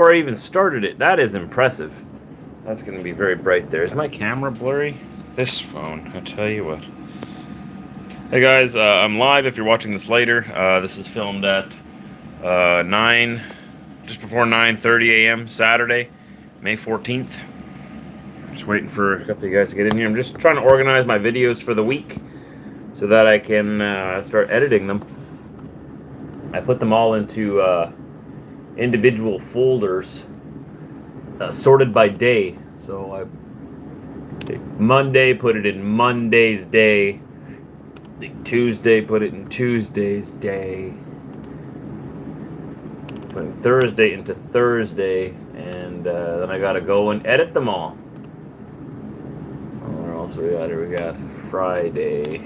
before I even started it. That is impressive. That's going to be very bright there. Is my camera blurry? This phone, I tell you what. Hey guys, I'm live if you're watching this later. This is filmed at just before 9:30 a.m. Saturday, May 14th. Just waiting for a couple of you guys to get in here. I'm just trying to organize my videos for the week so that I can start editing them. I put them all into individual folders sorted by day. So I take Monday, put it in Monday's day. Tuesday, put it in Tuesday's day. Putting Thursday into Thursday, and then I gotta go and edit them all. What else we got here? We got Friday.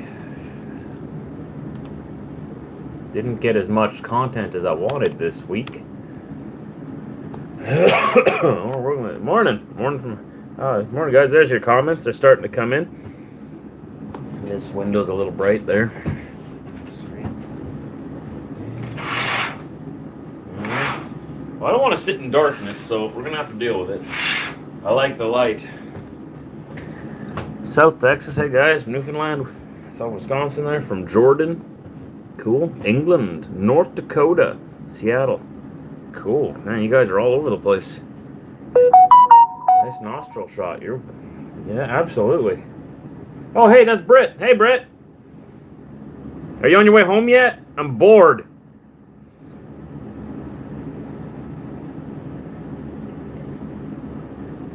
Didn't get as much content as I wanted this week. Morning guys. There's your comments. They're starting to come in. This window's a little bright there. Well, I don't want to sit in darkness, so we're gonna have to deal with it. I like the light. South Texas, hey guys, Newfoundland, South Wisconsin there, from Jordan. Cool. England, North Dakota, Seattle. Cool. Man, you guys are all over the place. Nice nostril shot. Yeah, absolutely. Oh, hey, that's Britt. Hey, Britt. Are you on your way home yet? I'm bored.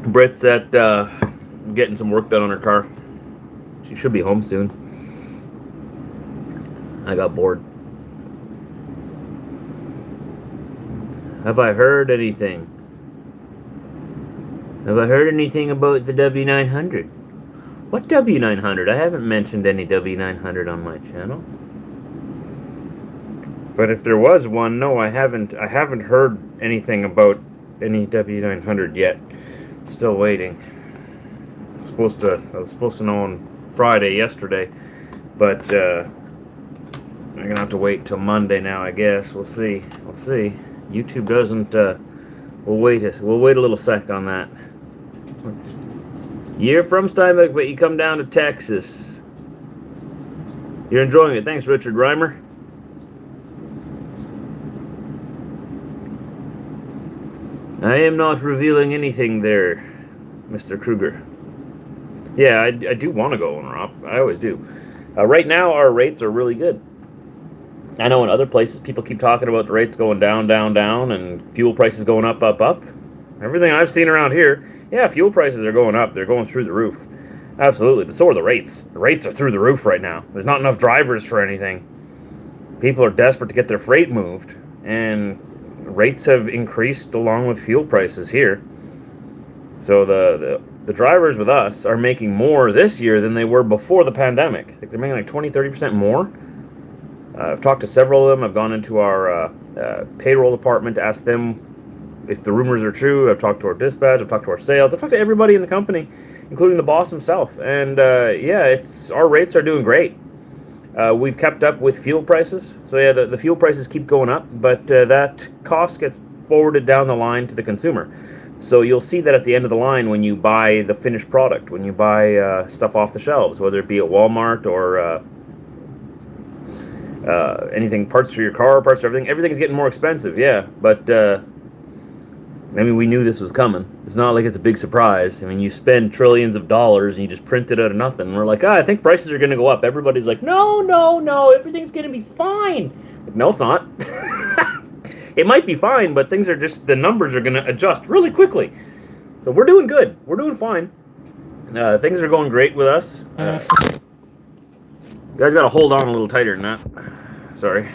Britt's at getting some work done on her car. She should be home soon. I got bored. Have I heard anything? Have I heard anything about the W900? What W900? I haven't mentioned any W900 on my channel. But if there was one, no, I haven't heard anything about any W900 yet. Still waiting. I was supposed to know on Friday yesterday, but I'm gonna have to wait till Monday now, I guess. We'll see. YouTube doesn't. We'll wait a little sec on that. You're from Steinbeck, but you come down to Texas. You're enjoying it. Thanks, Richard Reimer. I am not revealing anything there, Mr. Kruger. Yeah, I do want to go on Rob. I always do. Right now, our rates are really good. I know in other places, people keep talking about the rates going down, and fuel prices going up. Everything I've seen around here, yeah, fuel prices are going up. They're going through the roof. Absolutely. But so are the rates. The rates are through the roof right now. There's not enough drivers for anything. People are desperate to get their freight moved, and rates have increased along with fuel prices here. So the drivers with us are making more this year than they were before the pandemic. I think they're making like 20-30% more. I've talked to several of them. I've gone into our payroll department to ask them if the rumors are true. I've talked to our dispatch. I've talked to our sales. I've talked to everybody in the company, including the boss himself. And yeah, our rates are doing great. We've kept up with fuel prices. So yeah, the fuel prices keep going up, but that cost gets forwarded down the line to the consumer. So you'll see that at the end of the line when you buy the finished product, when you buy stuff off the shelves, whether it be at Walmart or anything, parts for your car, parts for everything is getting more expensive, yeah. But I mean, we knew this was coming. It's not like it's a big surprise. I mean, you spend trillions of dollars and you just print it out of nothing. And we're like, I think prices are going to go up. Everybody's like, no, everything's going to be fine. Like, no, it's not. It might be fine, but the numbers are going to adjust really quickly. So we're doing good. We're doing fine. Things are going great with us. You guys got to hold on a little tighter than that. Sorry.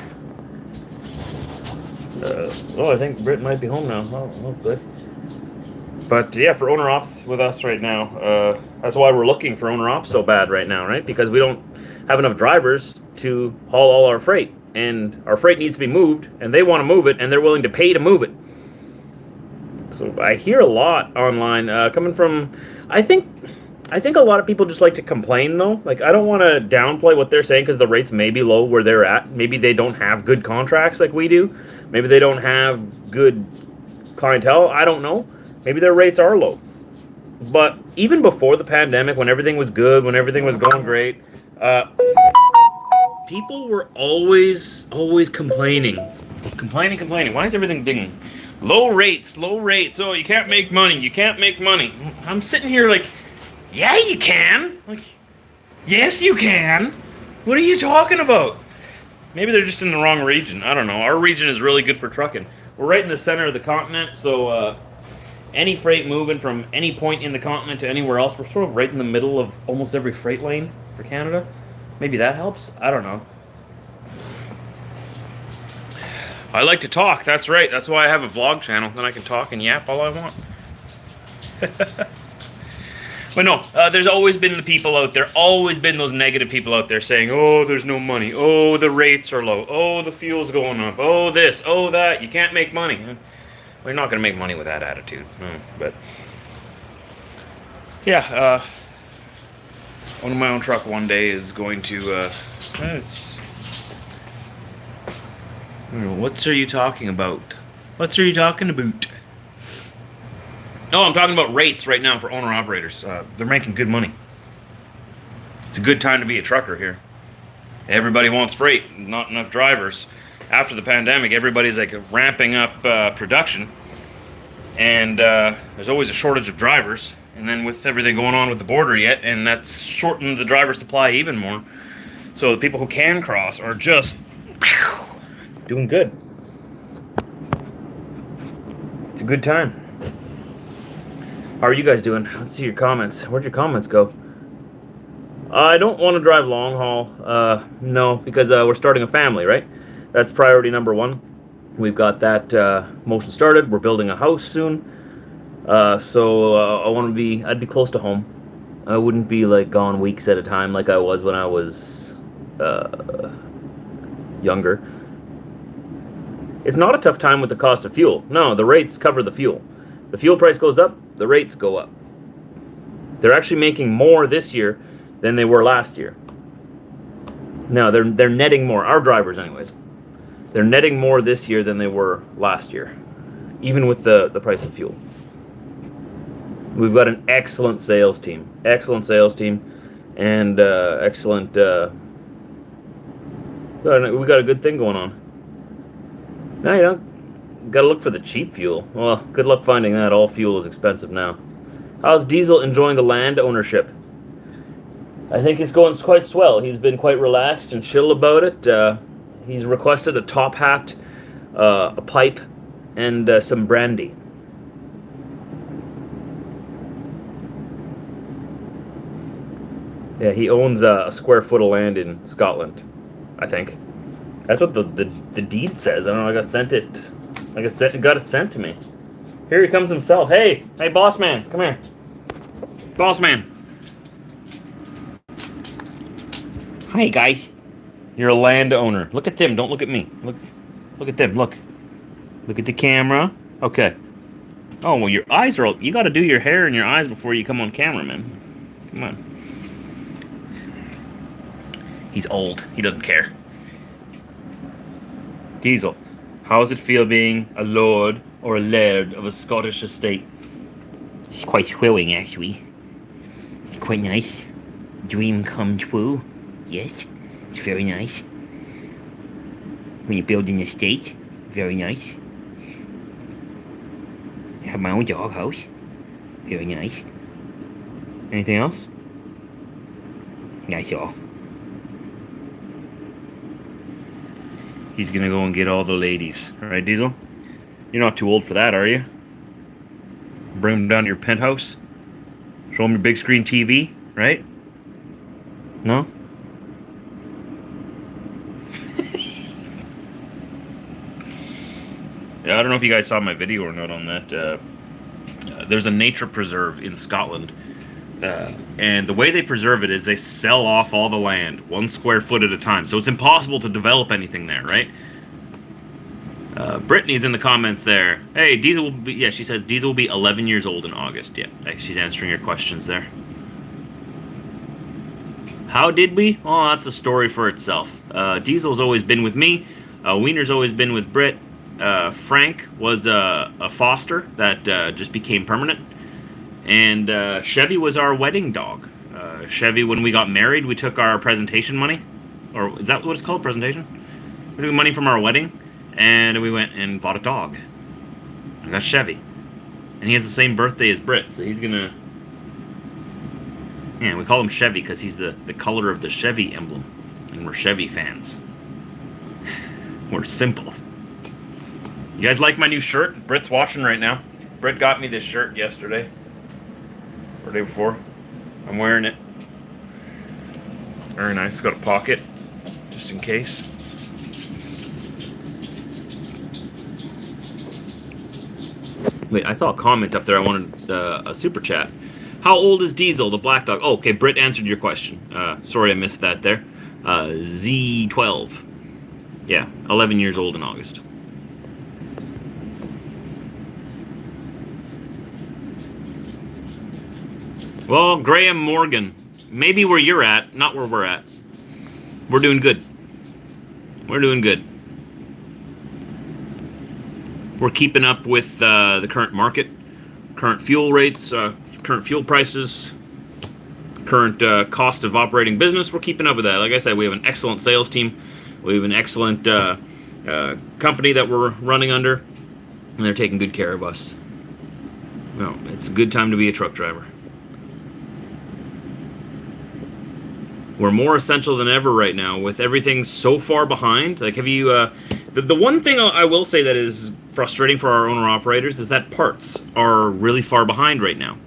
I think Britt might be home now. Oh, that's good. But yeah, for owner ops with us right now, that's why we're looking for owner ops so bad right now, right? Because we don't have enough drivers to haul all our freight, and our freight needs to be moved, and they want to move it, and they're willing to pay to move it. So I hear a lot online coming from, I think a lot of people just like to complain, though. Like, I don't want to downplay what they're saying because the rates may be low where they're at. Maybe they don't have good contracts like we do. Maybe they don't have good clientele. I don't know. Maybe their rates are low. But even before the pandemic, when everything was good, when everything was going great, people were always complaining. Complaining. Why is everything dinging? Low rates. Oh, you can't make money. I'm sitting here like, yeah, you can. Like, yes, you can. What are you talking about? Maybe they're just in the wrong region. I don't know. Our region is really good for trucking. We're right in the center of the continent, so any freight moving from any point in the continent to anywhere else, we're sort of right in the middle of almost every freight lane for Canada. Maybe that helps? I don't know. I like to talk, that's right. That's why I have a vlog channel. Then I can talk and yap all I want. But no, there's always been the people out there, always been those negative people out there saying, oh, there's no money. Oh, the rates are low. Oh, the fuel's going up. Oh, this. Oh, that. You can't make money. Well, you're not going to make money with that attitude. But, yeah, owning my own truck one day is going to, what are you talking about? What are you talking about? No, I'm talking about rates right now for owner-operators. They're making good money. It's a good time to be a trucker here. Everybody wants freight, not enough drivers. After the pandemic, everybody's like ramping up production. And there's always a shortage of drivers. And then with everything going on with the border yet, and that's shortened the driver supply even more. So the people who can cross are just doing good. It's a good time. How are you guys doing? Let's see your comments. Where'd your comments go? I don't want to drive long haul. No, because we're starting a family, right? That's priority number one. We've got that motion started. We're building a house soon. So I want to be, I'd be close to home. I wouldn't be like gone weeks at a time like I was when I was younger. It's not a tough time with the cost of fuel. No, the rates cover the fuel. The fuel price goes up, the rates go up. They're actually making more this year than they were last year. No, they're netting more. Our drivers, anyways. They're netting more this year than they were last year, even with the price of fuel. We've got an excellent sales team. And excellent. We got a good thing going on. Now you don't. Got to look for the cheap fuel. Well, good luck finding that. All fuel is expensive now. How's Diesel enjoying the land ownership? I think it's going quite swell. He's been quite relaxed and chill about it. He's requested a top hat, a pipe, and some brandy. Yeah, he owns a square foot of land in Scotland, I think. That's what the deed says. I don't know. I got sent it. Got it sent to me. Here he comes himself. Hey, boss man, come here. Boss man. Hi guys. You're a landowner. Look at them. Don't look at me. Look at them. Look at the camera. Okay. Oh well, your eyes are. You got to do your hair and your eyes before you come on camera, man. Come on. He's old. He doesn't care. Diesel. How does it feel being a lord or a laird of a Scottish estate? It's quite thrilling, actually. It's quite nice. Dream come true. Yes, it's very nice. When you build an estate, very nice. I have my own doghouse. Very nice. Anything else? That's all. He's gonna go and get all the ladies. Alright, Diesel? You're not too old for that, are you? Bring them down to your penthouse? Show them your big screen TV, right? No? Yeah, I don't know if you guys saw my video or not on that. There's a nature preserve in Scotland. And the way they preserve it is they sell off all the land, 1 square foot at a time. So it's impossible to develop anything there, right? Brittany's in the comments there. Hey, Diesel will be, yeah, she says Diesel will be 11 years old in August. Yeah, she's answering your questions there. How did we? Oh, that's a story for itself. Diesel's always been with me. Wiener's always been with Britt. Frank was a foster that just became permanent. And Chevy was our wedding dog. Chevy, when we got married, we took our presentation money. Or is that what it's called, presentation? We took money from our wedding, and we went and bought a dog. And that's Chevy. And he has the same birthday as Britt, so he's gonna... Yeah, we call him Chevy because he's the color of the Chevy emblem. And we're Chevy fans. We're simple. You guys like my new shirt? Britt's watching right now. Britt got me this shirt yesterday. Or the day before. I'm wearing it. Very nice. It's got a pocket, just in case. Wait, I saw a comment up there. I wanted a super chat. How old is Diesel, the black dog? Oh, okay, Britt answered your question. Sorry I missed that there. Z12. Yeah, 11 years old in August. Well, Graham Morgan, maybe where you're at, not where we're at. We're doing good. We're doing good. We're keeping up with the current market, current fuel rates, current fuel prices, current cost of operating business. We're keeping up with that. Like I said, we have an excellent sales team. We have an excellent company that we're running under, and they're taking good care of us. Well, it's a good time to be a truck driver. We're more essential than ever right now with everything so far behind. Like, have you... the one thing I will say that is frustrating for our owner-operators is that parts are really far behind right now.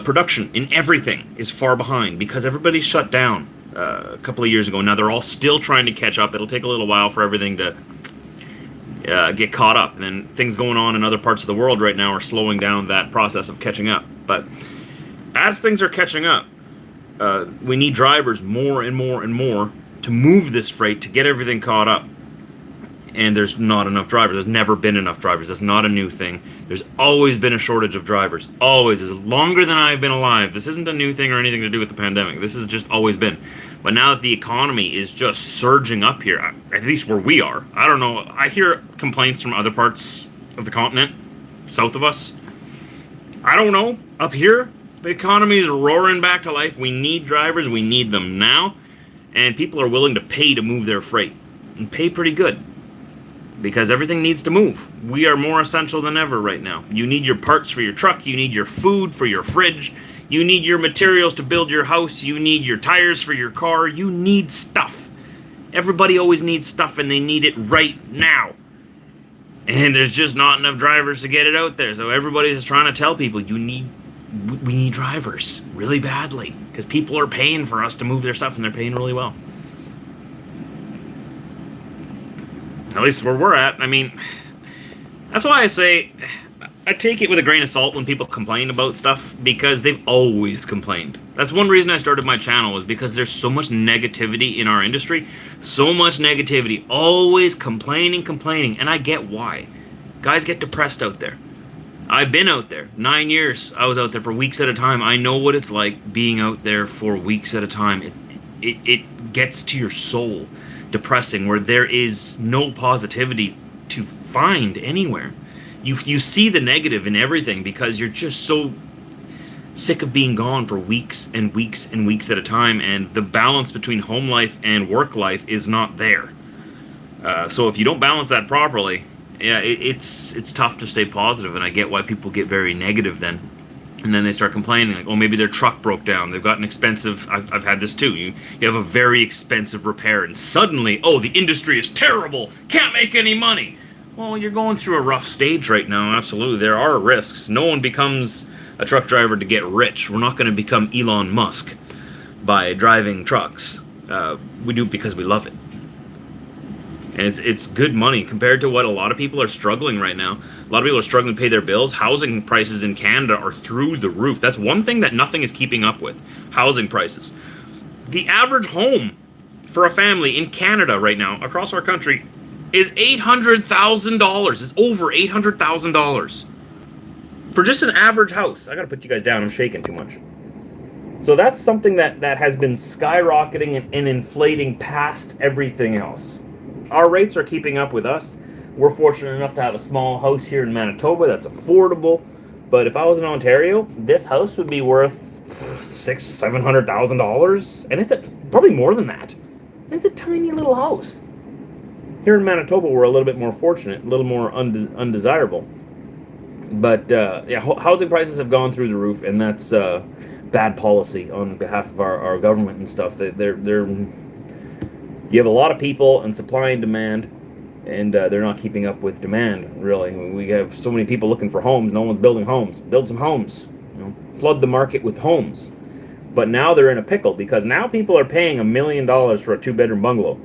Production in everything is far behind because everybody's shut down a couple of years ago. Now they're all still trying to catch up. It'll take a little while for everything to get caught up. And then things going on in other parts of the world right now are slowing down that process of catching up. But as things are catching up, we need drivers more and more and more to move this freight to get everything caught up. And there's not enough drivers. There's never been enough drivers. That's not a new thing. There's always been a shortage of drivers. Always. As longer than I've been alive. This isn't a new thing or anything to do with the pandemic. This has just always been. But now that the economy is just surging up here, at least where we are, I don't know. I hear complaints from other parts of the continent, south of us. I don't know. Up here, the economy is roaring back to life. We need drivers. We need them now. And people are willing to pay to move their freight. And pay pretty good. Because everything needs to move. We are more essential than ever right now. You need your parts for your truck. You need your food for your fridge. You need your materials to build your house. You need your tires for your car. You need stuff. Everybody always needs stuff, and they need it right now. And there's just not enough drivers to get it out there. So everybody's trying to tell people, we need drivers really badly. Because people are paying for us to move their stuff, and they're paying really well. At least where we're at. I mean, that's why I say I take it with a grain of salt when people complain about stuff, because they've always complained. That's one reason I started my channel, was because there's so much negativity in our industry. So much negativity. Always complaining. And I get why. Guys get depressed out there. I've been out there. 9 years. I was out there for weeks at a time. I know what it's like being out there for weeks at a time. It gets to your soul. Depressing, where there is no positivity to find anywhere. You see the negative in everything because you're just so sick of being gone for weeks and weeks and weeks at a time, and the balance between home life and work life is not there. So if you don't balance that properly, yeah, it's tough to stay positive, and I get why people get very negative then. And then they start complaining, like, oh, maybe their truck broke down. They've got an expensive... I've had this too. You have a very expensive repair, and suddenly, oh, the industry is terrible. Can't make any money. Well, you're going through a rough stage right now, absolutely. There are risks. No one becomes a truck driver to get rich. We're not going to become Elon Musk by driving trucks. We do it because we love it. And it's good money compared to what a lot of people are struggling right now. A lot of people are struggling to pay their bills. Housing prices in Canada are through the roof. That's one thing that nothing is keeping up with. Housing prices. The average home for a family in Canada right now, across our country, is $800,000. It's over $800,000. For just an average house. I gotta put you guys down. I'm shaking too much. So that's something that has been skyrocketing and inflating past everything else. our rates are keeping up with us. We're fortunate enough to have a small house here in Manitoba that's affordable. But if I was in Ontario, this house would be worth $600,000-$700,000, and it's probably more than that. It's a tiny little house. Here in Manitoba, we're a little bit more fortunate, a little more undesirable. But yeah, housing prices have gone through the roof, and that's bad policy on behalf of our government and stuff. You have a lot of people and supply and demand, and they're not keeping up with demand, really. We have so many people looking for homes. No one's building homes. Build some homes. Flood the market with homes. But now they're in a pickle, because now people are paying $1 million for a 2-bedroom bungalow.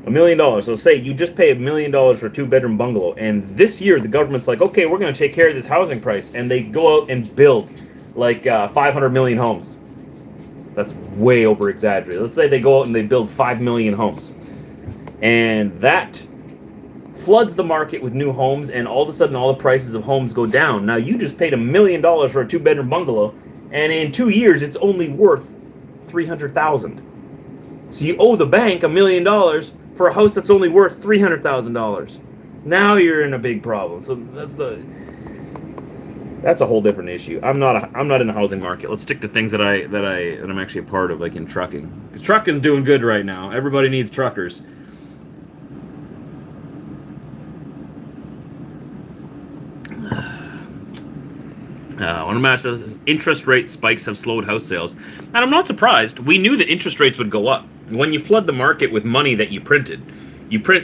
$1 million. So say you just pay $1 million for a 2-bedroom bungalow, and this year the government's like, okay, we're going to take care of this housing price, and they go out and build like 500 million homes. That's way over exaggerated. Let's say they go out and they build 5 million homes, and that floods the market with new homes, and all of a sudden all the prices of homes go down. Now you just paid $1 million for a 2-bedroom bungalow, and in 2 years it's only worth $300,000. So you owe the bank $1 million for a house that's only worth $300,000. Now you're in a big problem. So that's a whole different issue. I'm not in the housing market. Let's stick to things that I'm actually a part of, like in trucking. Because trucking's doing good right now. Everybody needs truckers. One of my says interest rate spikes have slowed house sales, and I'm not surprised. We knew that interest rates would go up. When you flood the market with money that you print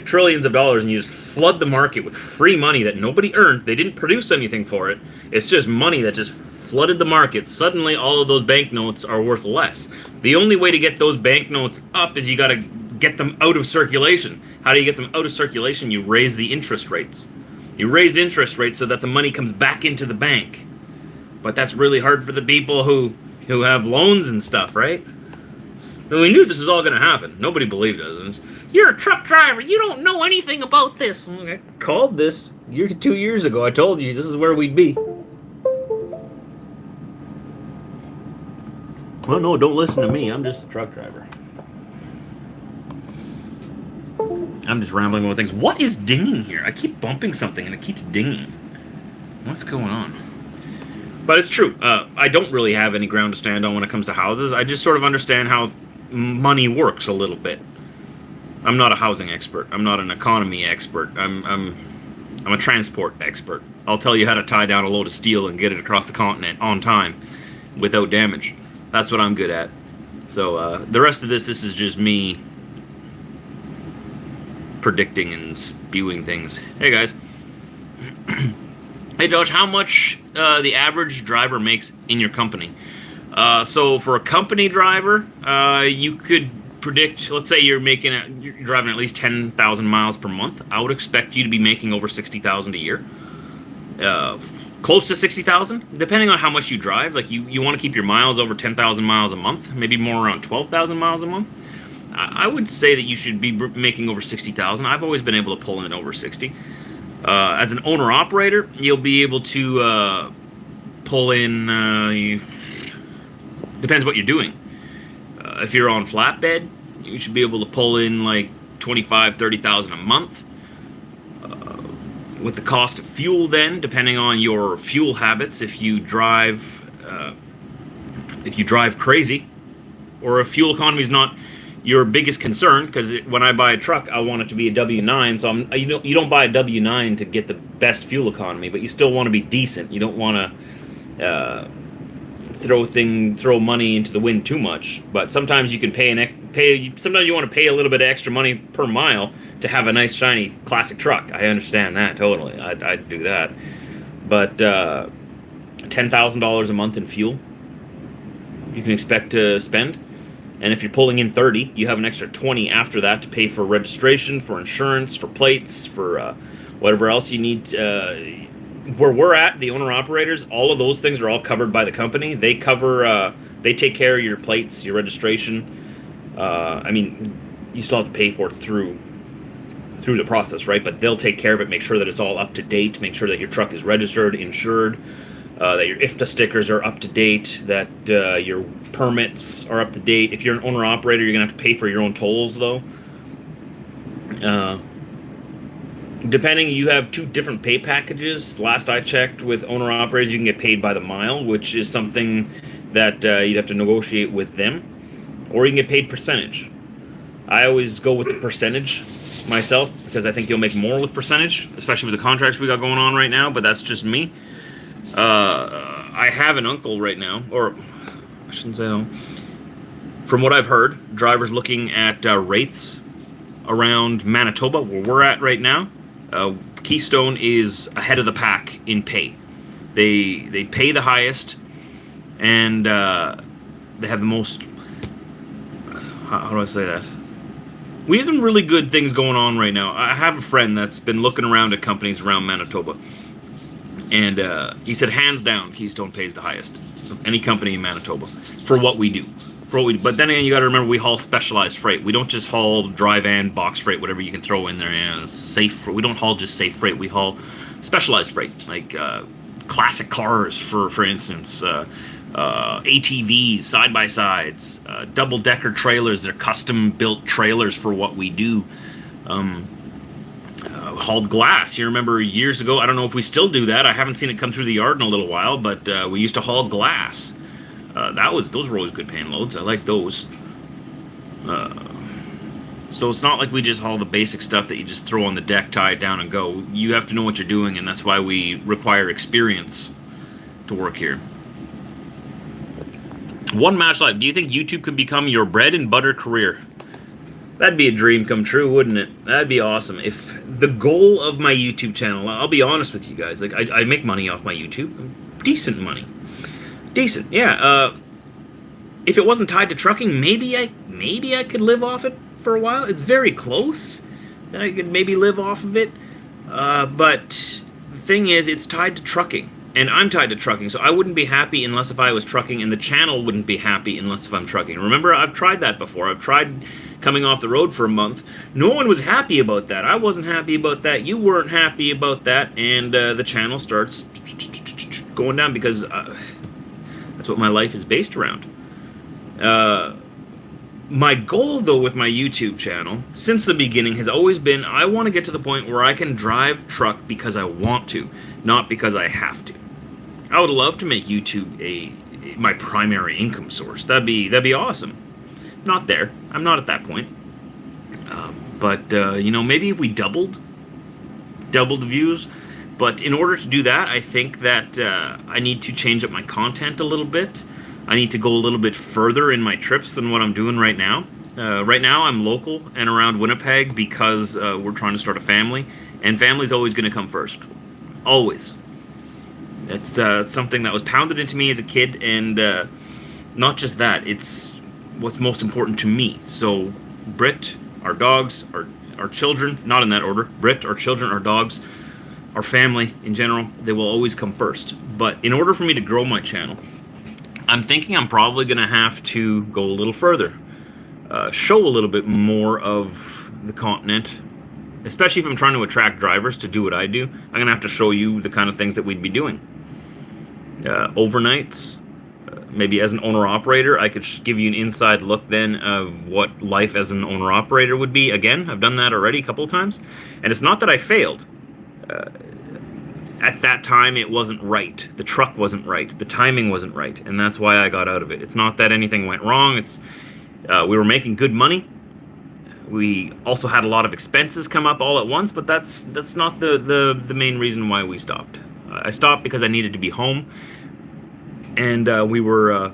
trillions of dollars, and you just flood the market with free money that nobody earned. They didn't produce anything for it. It's just money that just flooded the market. Suddenly, all of those banknotes are worth less. The only way to get those banknotes up is you got to get them out of circulation. How do you get them out of circulation? You raise the interest rates. You raise interest rates so that the money comes back into the bank. But that's really hard for the people who have loans and stuff, right? And we knew this was all going to happen. Nobody believed us. You're a truck driver. You don't know anything about this. I called this 2 years ago. I told you this is where we'd be. Well, no, don't listen to me. I'm just a truck driver. I'm just rambling about things. What is dinging here? I keep bumping something and it keeps dinging. What's going on? But it's true. I don't really have any ground to stand on when it comes to houses. I just sort of understand how money works a little bit. I'm not a housing expert. I'm not an economy expert. I'm a transport expert. I'll tell you how to tie down a load of steel and get it across the continent on time without damage. That's what I'm good at. So the rest of this is just me predicting and spewing things. Hey guys. Hey Josh, how much the average driver makes in your company? So for a company driver, you could predict, let's say you're driving at least 10,000 miles per month. I would expect you to be making over 60,000 a year. Close to 60,000, depending on how much you drive. Like you want to keep your miles over 10,000 miles a month, maybe more around 12,000 miles a month. I would say that you should be making over 60,000. I've always been able to pull in over 60. As an owner-operator, you'll be able to pull in, depends what you're doing. If you're on flatbed, you should be able to pull in like 25,000, 30,000 a month. With the cost of fuel then, depending on your fuel habits, if you drive crazy, or if fuel economy is not your biggest concern, because when I buy a truck, I want it to be a W9. So you don't buy a W9 to get the best fuel economy, but you still want to be decent. You don't want to throw money into the wind too much. But sometimes you can sometimes you want to pay a little bit of extra money per mile to have a nice shiny classic truck. I understand that totally. I'd do that. But $10,000 a month in fuel you can expect to spend. And if you're pulling in 30, you have an extra 20 after that to pay for registration, for insurance, for plates, for whatever else you need. Where we're at, the owner-operators, all of those things are all covered by the company. They take care of your plates, your registration. I mean, you still have to pay for it through the process, right? But they'll take care of it, make sure that it's all up to date, make sure that your truck is registered, insured, that your IFTA stickers are up to date, that your permits are up to date. If you're an owner-operator, you're going to have to pay for your own tolls, though. Uh, Depending, you have two different pay packages. Last I checked, with owner operators, you can get paid by the mile, which is something that you'd have to negotiate with them, or you can get paid percentage. I always go with the percentage myself because I think you'll make more with percentage, especially with the contracts we got going on right now. But that's just me. I have an uncle right now, or I shouldn't say no. From what I've heard, drivers looking at rates around Manitoba, where we're at right now. Keystone is ahead of the pack in pay. They pay the highest, and they have the most. How do I say that? We have some really good things going on right now. I have a friend that's been looking around at companies around Manitoba, and he said hands down Keystone pays the highest of any company in Manitoba for what we do. But then again, you got to remember we haul specialized freight. We don't just haul dry van, box freight, whatever you can throw in there. And safe. We don't haul just safe freight. We haul specialized freight, like classic cars, for instance, ATVs, side by sides, double decker trailers. They're custom built trailers for what we do. Hauled glass. You remember years ago? I don't know if we still do that. I haven't seen it come through the yard in a little while, but we used to haul glass. Those were always good paying loads. I like those. So it's not like we just haul the basic stuff that you just throw on the deck, tie it down, and go. You have to know what you're doing, and that's why we require experience to work here. One match life. Do you think YouTube could become your bread and butter career? That'd be a dream come true, wouldn't it? That'd be awesome. If the goal of my YouTube channel, I'll be honest with you guys, like I make money off my YouTube, decent money. Decent, yeah. If it wasn't tied to trucking, maybe I could live off it for a while. It's very close that I could maybe live off of it. But the thing is, it's tied to trucking, and I'm tied to trucking, so I wouldn't be happy unless if I was trucking, and the channel wouldn't be happy unless if I'm trucking. Remember, I've tried that before. I've tried coming off the road for a month. No one was happy about that. I wasn't happy about that. You weren't happy about that, and the channel starts going down because that's what my life is based around. My goal, though, with my YouTube channel, since the beginning, has always been I want to get to the point where I can drive truck because I want to, not because I have to. I would love to make YouTube my primary income source. That'd be awesome. Not there. I'm not at that point. But maybe if we doubled the views. But in order to do that, I think that I need to change up my content a little bit. I need to go a little bit further in my trips than what I'm doing right now. Right now, I'm local and around Winnipeg because we're trying to start a family, and family's always going to come first. Always. It's something that was pounded into me as a kid, and not just that, it's what's most important to me. So, Britt, our dogs, our children, not in that order, Britt, our children, our dogs, our family in general, they will always come first. But in order for me to grow my channel, I'm thinking I'm probably going to have to go a little further, show a little bit more of the continent, especially if I'm trying to attract drivers to do what I do. I'm going to have to show you the kind of things that we'd be doing. Overnights, maybe as an owner-operator, I could give you an inside look then of what life as an owner-operator would be. Again, I've done that already a couple of times, and it's not that I failed. At that time, it wasn't right. The truck wasn't right. The timing wasn't right, and that's why I got out of it. It's not that anything went wrong. It's we were making good money. We also had a lot of expenses come up all at once, but that's not the main reason why we stopped. I stopped because I needed to be home, and we were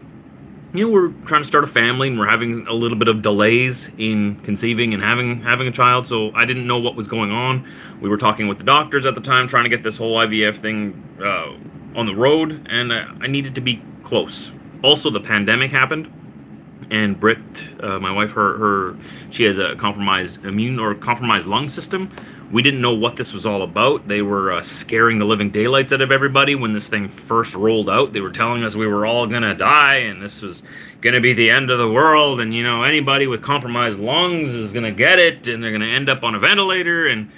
we're trying to start a family, and we're having a little bit of delays in conceiving and having a child, so I didn't know what was going on. We were talking with the doctors at the time, trying to get this whole IVF thing on the road, and I needed to be close. Also, the pandemic happened, and Britt, my wife, she has a compromised lung system. We didn't know what this was all about. They were scaring the living daylights out of everybody when this thing first rolled out. They were telling us we were all gonna die and this was gonna be the end of the world, and anybody with compromised lungs is gonna get it and they're gonna end up on a ventilator, and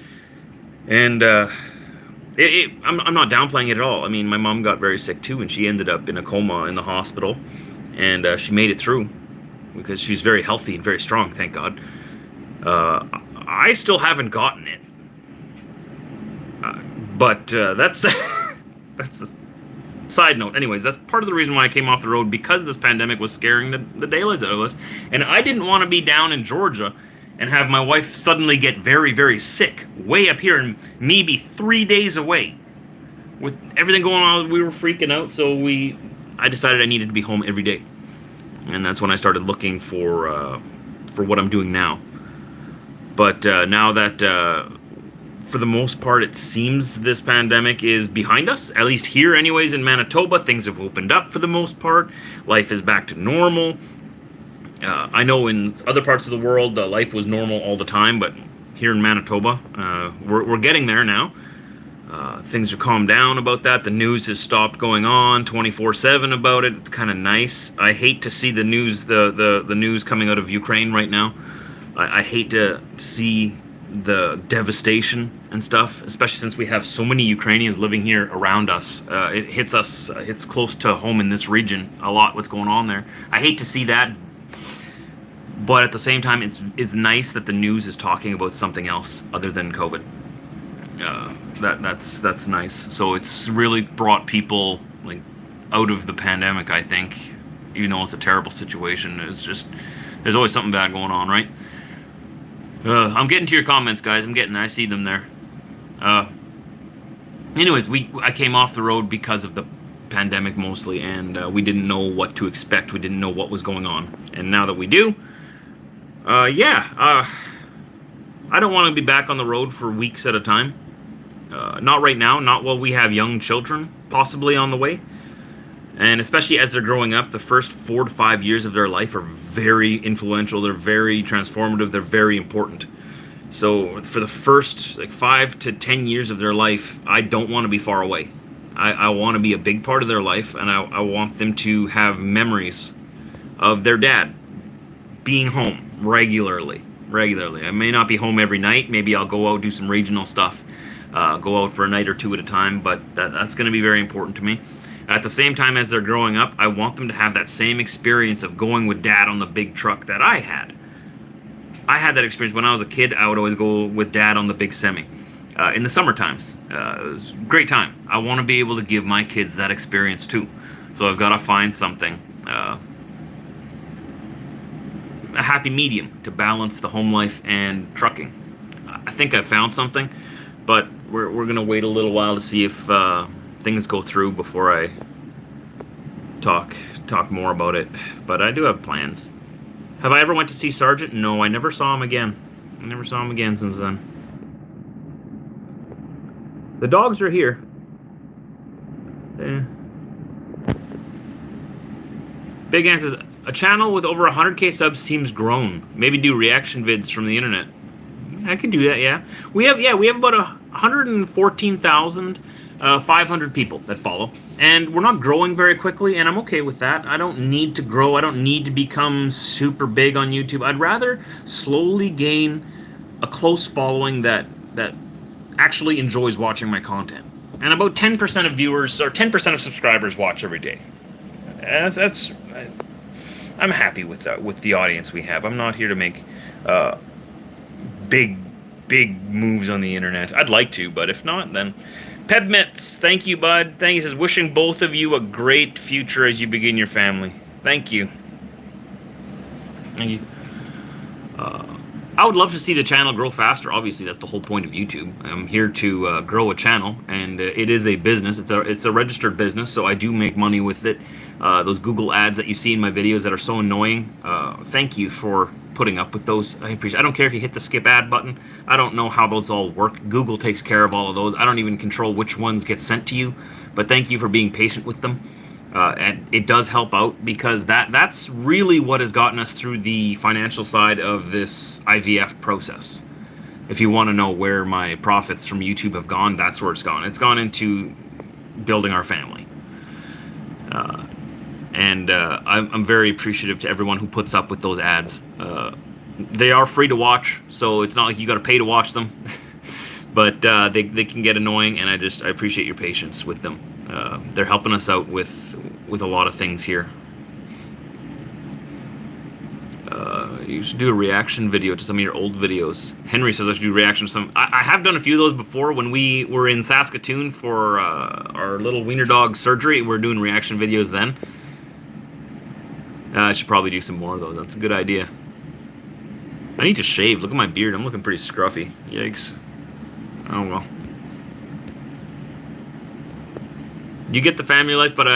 I'm not downplaying it at all. I mean, my mom got very sick too, and she ended up in a coma in the hospital, and she made it through because she's very healthy and very strong, thank God. I still haven't gotten it. But that's that's a side note. Anyways, that's part of the reason why I came off the road, because this pandemic was scaring the daylights out of us. And I didn't want to be down in Georgia and have my wife suddenly get very, very sick way up here and me be 3 days away. With everything going on, we were freaking out, so I decided I needed to be home every day. And that's when I started looking for what I'm doing now. But now that for the most part, it seems this pandemic is behind us. At least here, anyways, in Manitoba, things have opened up for the most part. Life is back to normal. I know in other parts of the world, life was normal all the time, but here in Manitoba, we're getting there now. Things are calmed down about that. The news has stopped going on 24/7 about it. It's kind of nice. I hate to see the news, the news coming out of Ukraine right now. I hate to see the devastation and stuff, especially since we have so many Ukrainians living here around us. It hits us, it's close to home in this region a lot, what's going on there. I hate to see that, but at the same time, it's nice that the news is talking about something else other than COVID. That's nice. So it's really brought people like out of the pandemic, I think, even though it's a terrible situation. It's just, there's always something bad going on, right? I'm getting to your comments, guys. I'm getting there. I see them there. Anyways, I came off the road because of the pandemic mostly, and we didn't know what to expect. We didn't know what was going on. And now that we do, I don't want to be back on the road for weeks at a time. Not right now, not while we have young children possibly on the way. And especially as they're growing up, the first 4 to 5 years of their life are very influential. They're very transformative. They're very important. So for the first 5 to 10 years of their life, I don't want to be far away. I want to be a big part of their life, and I want them to have memories of their dad being home regularly. I may not be home every night. Maybe I'll go out, do some regional stuff, go out for a night or two at a time, but that's going to be very important to me. At the same time as they're growing up, I want them to have that same experience of going with dad on the big truck that I had. I had that experience when I was a kid. I would always go with dad on the big semi in the summer times. It was a great time. I want to be able to give my kids that experience too. So I've got to find something, a happy medium to balance the home life and trucking. I think I've found something, but we're going to wait a little while to see if things go through before I talk more about it. But I do have plans. Have I ever went to see Sergeant? No, I never saw him again. I never saw him again since then. The dogs are here. Big Ant says, a channel with over 100k subs seems grown. Maybe do reaction vids from the internet. I can do that, yeah. We have about 114,500 people that follow, and we're not growing very quickly, and I'm okay with that. I don't need to grow. I don't need to become super big on YouTube. I'd rather slowly gain a close following that actually enjoys watching my content. And about 10% of viewers or 10% of subscribers watch every day. I'm happy with that, with the audience we have. I'm not here to make big moves on the internet. I'd like to, but if not, then Pebmits, thank you, bud. Thank you. He says, wishing both of you a great future as you begin your family. Thank you. Thank you. I would love to see the channel grow faster. Obviously, that's the whole point of YouTube. I'm here to grow a channel, and it is a business. It's a registered business, so I do make money with it. Those Google ads that you see in my videos that are so annoying, thank you for putting up with those. I appreciate. I don't care if you hit the skip ad button. I don't know how those all work. Google takes care of all of those. I don't even control which ones get sent to you, but thank you for being patient with them. And it does help out, because that's really what has gotten us through the financial side of this IVF process. If you want to know where my profits from YouTube have gone, that's where it's gone. It's gone into building our family. I'm very appreciative to everyone who puts up with those ads. They are free to watch, so it's not like you got to pay to watch them. But they can get annoying, and I appreciate your patience with them. They're helping us out with a lot of things here. You should do a reaction video to some of your old videos. Henry says I should do reaction to some. I have done a few of those before when we were in Saskatoon for our little wiener dog surgery. We're doing reaction videos then. I should probably do some more of those. That's a good idea. I need to shave. Look at my beard. I'm looking pretty scruffy. Yikes. Oh well. You get the family life, but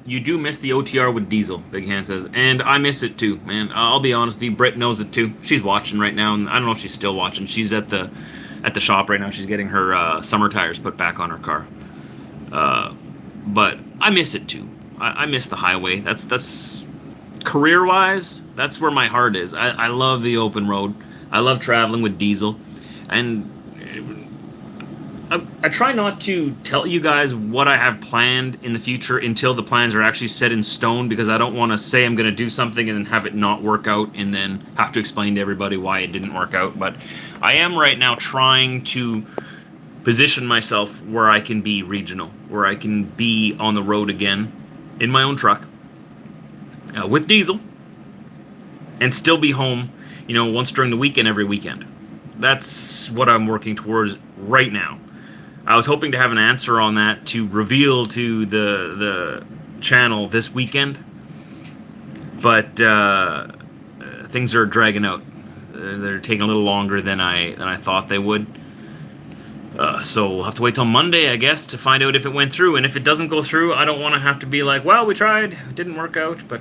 you do miss the OTR with Diesel, Big Hand says. And I miss it too, man. I'll be honest with you, Britt knows it too. She's watching right now, and I don't know if she's still watching. She's at the shop right now. She's getting her summer tires put back on her car. But I miss it too. I miss the highway. That's career-wise, that's where my heart is. I love the open road. I love traveling with Diesel. And I try not to tell you guys what I have planned in the future until the plans are actually set in stone, because I don't want to say I'm going to do something and then have it not work out and then have to explain to everybody why it didn't work out. But I am right now trying to position myself where I can be regional, where I can be on the road again in my own truck with Diesel and still be home, you know, once during the weekend, every weekend. That's what I'm working towards right now. I was hoping to have an answer on that to reveal to the channel this weekend, but things are dragging out. They're taking a little longer than I thought they would. So we'll have to wait till Monday, I guess, to find out if it went through. And if it doesn't go through, I don't want to have to be like, well, we tried, it didn't work out, but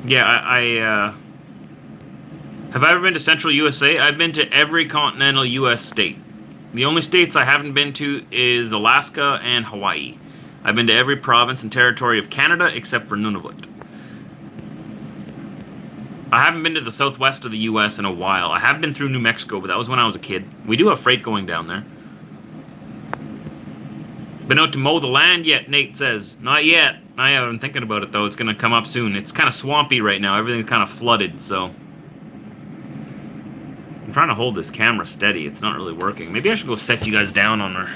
yeah, have I ever been to Central USA? I've been to every continental U.S. state. The only states I haven't been to is Alaska and Hawaii. I've been to every province and territory of Canada except for Nunavut. I haven't been to the southwest of the U.S. in a while. I have been through New Mexico, but that was when I was a kid. We do have freight going down there. Been out to mow the land yet, Nate says. Not yet. I am thinking about it, though. It's going to come up soon. It's kind of swampy right now. Everything's kind of flooded, so I'm trying to hold this camera steady. It's not really working. Maybe I should go set you guys down on her,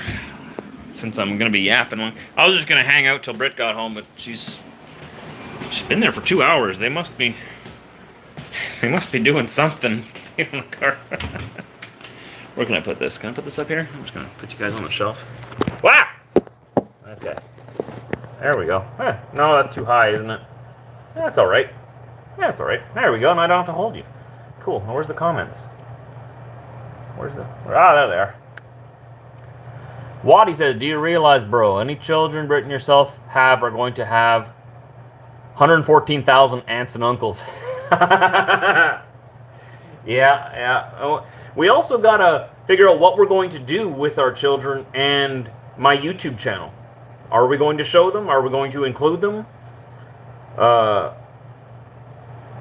since I'm going to be yapping. I was just going to hang out till Britt got home, but she's been there for 2 hours. They must be doing something in the car. Where can I put this? Can I put this up here? I'm just going to put you guys on the shelf. Wow! Okay. There we go. No, that's too high, isn't it? That's all right. That's all right. There we go, and I don't have to hold you. Cool. Now, where's the comments? Where's the... Ah, there they are. Waddy says, do you realize, bro, any children Britt and yourself have are going to have 114,000 aunts and uncles? Yeah. Oh, we also got to figure out what we're going to do with our children and my YouTube channel. Are we going to show them? Are we going to include them?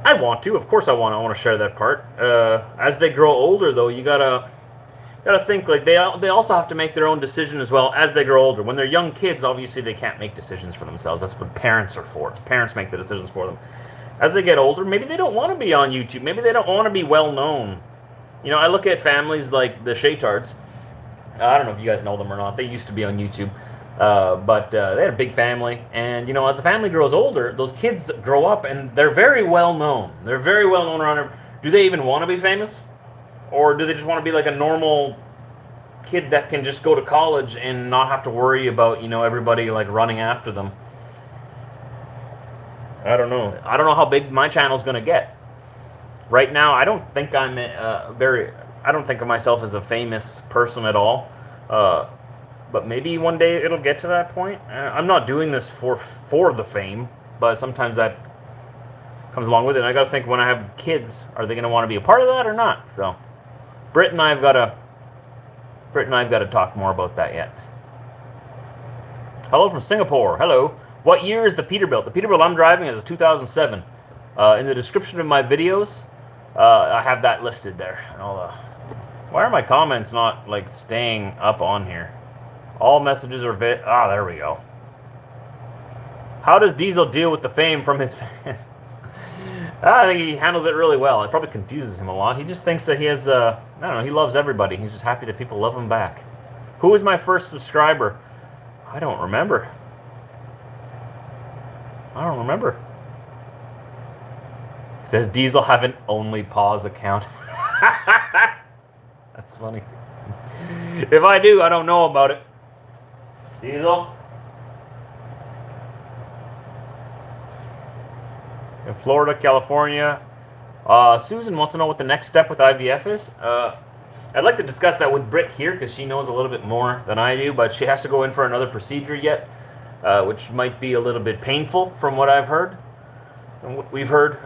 I want to. Of course I want to share that part. As they grow older, though, you gotta think, like, they also have to make their own decision as well as they grow older. When they're young kids, obviously they can't make decisions for themselves. That's what parents are for. Parents make the decisions for them. As they get older, maybe they don't want to be on YouTube. Maybe they don't want to be well known. You know, I look at families like the Shaytards. I don't know if you guys know them or not. They used to be on YouTube. But they had a big family, and you know, as the family grows older, those kids grow up and they're very well known. They're very well known around. Do they even want to be famous, or do they just want to be like a normal kid that can just go to college and not have to worry about, you know, everybody like running after them? I don't know. I don't know how big my channel's going to get. Right now, I don't think I'm I don't think of myself as a famous person at all. But maybe one day it'll get to that point. I'm not doing this for the fame, but sometimes that comes along with it. And I got to think, when I have kids, are they going to want to be a part of that or not? So, Britt and I've got to talk more about that yet. Hello from Singapore. Hello. What year is the Peterbilt? The Peterbilt I'm driving is a 2007. In the description of my videos, I have that listed there. Why are my comments not like staying up on here? All messages are there we go. How does Diesel deal with the fame from his fans? I think he handles it really well. It probably confuses him a lot. He just thinks that he has, I don't know, he loves everybody. He's just happy that people love him back. Who was my first subscriber? I don't remember. Does Diesel have an only pause account? That's funny. If I do, I don't know about it. Diesel? In Florida, California. Susan wants to know what the next step with IVF is. I'd like to discuss that with Britt here because she knows a little bit more than I do, but she has to go in for another procedure yet, which might be a little bit painful from what I've heard and what we've heard.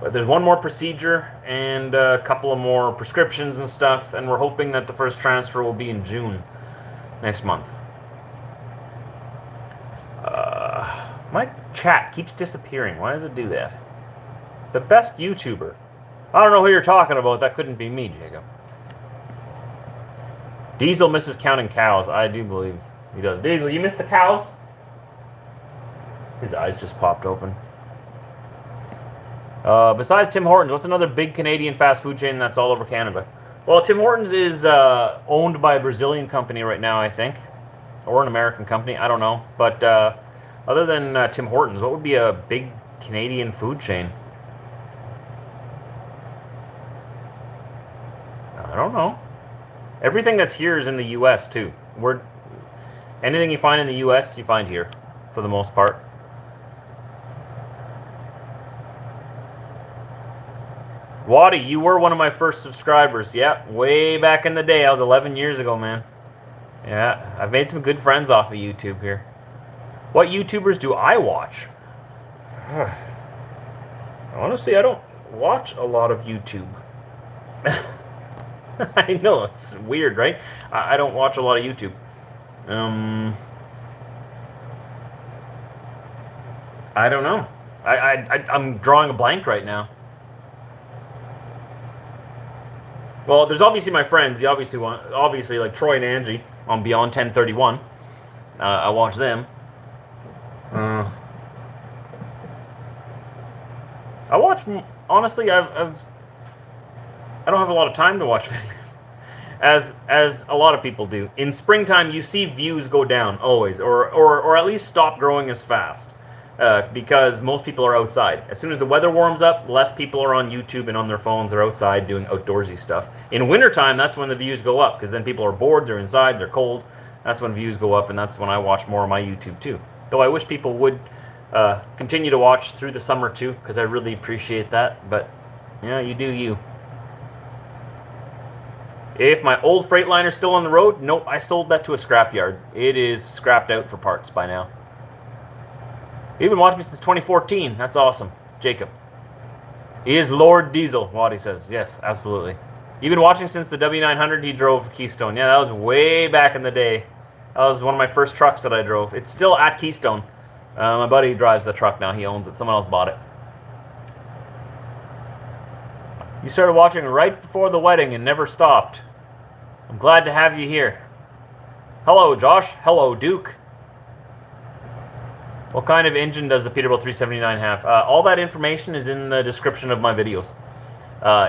But there's one more procedure and a couple of more prescriptions and stuff, and we're hoping that the first transfer will be in June next month. My chat keeps disappearing. Why does it do that? The best YouTuber. I don't know who you're talking about. That couldn't be me, Jacob. Diesel misses counting cows. I do believe he does. Diesel, you missed the cows? His eyes just popped open. Besides Tim Hortons, what's another big Canadian fast food chain that's all over Canada? Well, Tim Hortons is owned by a Brazilian company right now, I think. Or an American company. I don't know. But other than Tim Hortons, what would be a big Canadian food chain? I don't know. Everything that's here is in the U.S. too. Anything you find in the U.S. you find here, for the most part. Waddy, you were one of my first subscribers. Yeah, way back in the day. I was 11 years ago, man. Yeah, I've made some good friends off of YouTube here. What YouTubers do I watch? Honestly, I don't watch a lot of YouTube. I know, it's weird, right? I don't watch a lot of YouTube. I don't know. I'm drawing a blank right now. Well, there's obviously my friends. Obviously like Troy and Angie on Beyond 1031. I watch them. I watch, honestly, I don't have a lot of time to watch videos, as a lot of people do. In springtime, you see views go down always, or at least stop growing as fast, because most people are outside. As soon as the weather warms up, less people are on YouTube and on their phones. They're outside doing outdoorsy stuff. In wintertime, that's when the views go up, because then people are bored, they're inside, they're cold. That's when views go up, and that's when I watch more of my YouTube too. Though I wish people would continue to watch through the summer too, because I really appreciate that. But yeah, you do you. If my old Freightliner's still on the road, nope, I sold that to a scrapyard. It is scrapped out for parts by now. You've been watching me since 2014. That's awesome. Jacob. He is Lord Diesel, Waddy says. Yes, absolutely. You've been watching since the W900 he drove Keystone. Yeah, that was way back in the day. That was one of my first trucks that I drove. It's still at Keystone. My buddy drives the truck now. He owns it. Someone else bought it. You started watching right before the wedding and never stopped. I'm glad to have you here. Hello, Josh. Hello, Duke. What kind of engine does the Peterbilt 379 have? All that information is in the description of my videos.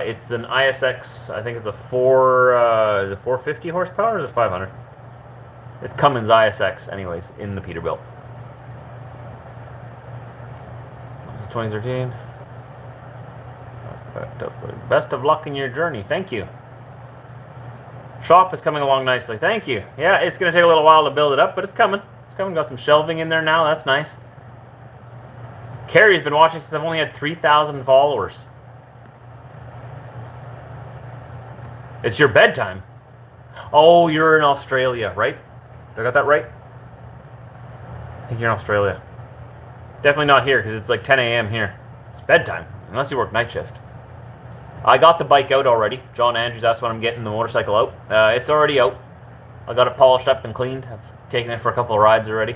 It's an ISX. I think it's a 450 horsepower or is it 500? It's Cummins ISX, anyways, in the Peterbilt. 2013. Best of luck in your journey. Thank you. Shop is coming along nicely. Thank you. Yeah, it's going to take a little while to build it up, but it's coming. It's coming. Got some shelving in there now. That's nice. Carrie's been watching since I've only had 3,000 followers. It's your bedtime. Oh, you're in Australia, right? Did I got that right? I think you're in Australia. Definitely not here because it's like 10 a.m. here. It's bedtime, unless you work night shift. I got the bike out already. John Andrews asked when I'm getting the motorcycle out. It's already out. I got it polished up and cleaned. I've taken it for a couple of rides already.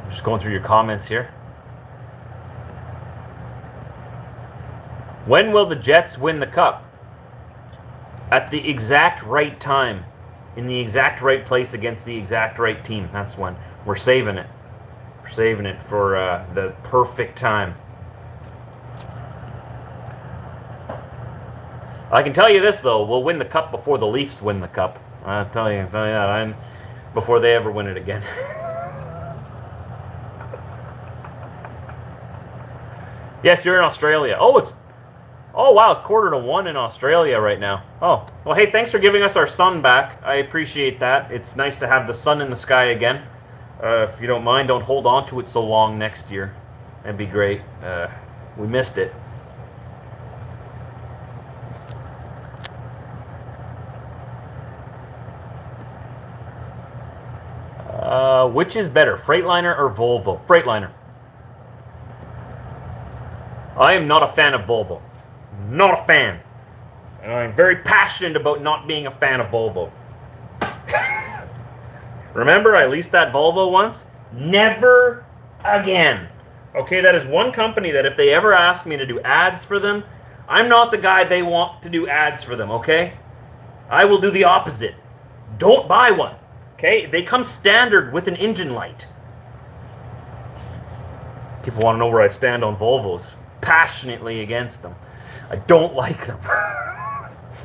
I'm just going through your comments here. When will the Jets win the Cup? At the exact right time. In the exact right place against the exact right team. That's when. We're saving it. We're saving it for the perfect time. I can tell you this, though. We'll win the Cup before the Leafs win the Cup. I'll tell you that. Before they ever win it again. Yes, you're in Australia. Oh wow, it's 1:45 in Australia right now. Oh, well, hey, thanks for giving us our sun back. I appreciate that. It's nice to have the sun in the sky again. If you don't mind, don't hold on to it so long next year. That'd be great. We missed it. Which is better, Freightliner or Volvo? Freightliner. I am not a fan of Volvo. Not a fan. And I'm very passionate about not being a fan of Volvo. Remember, I leased that Volvo once? Never again. Okay, that is one company that if they ever ask me to do ads for them, I'm not the guy they want to do ads for them, okay? I will do the opposite. Don't buy one, okay? They come standard with an engine light. People want to know where I stand on Volvos. Passionately against them. I don't like them.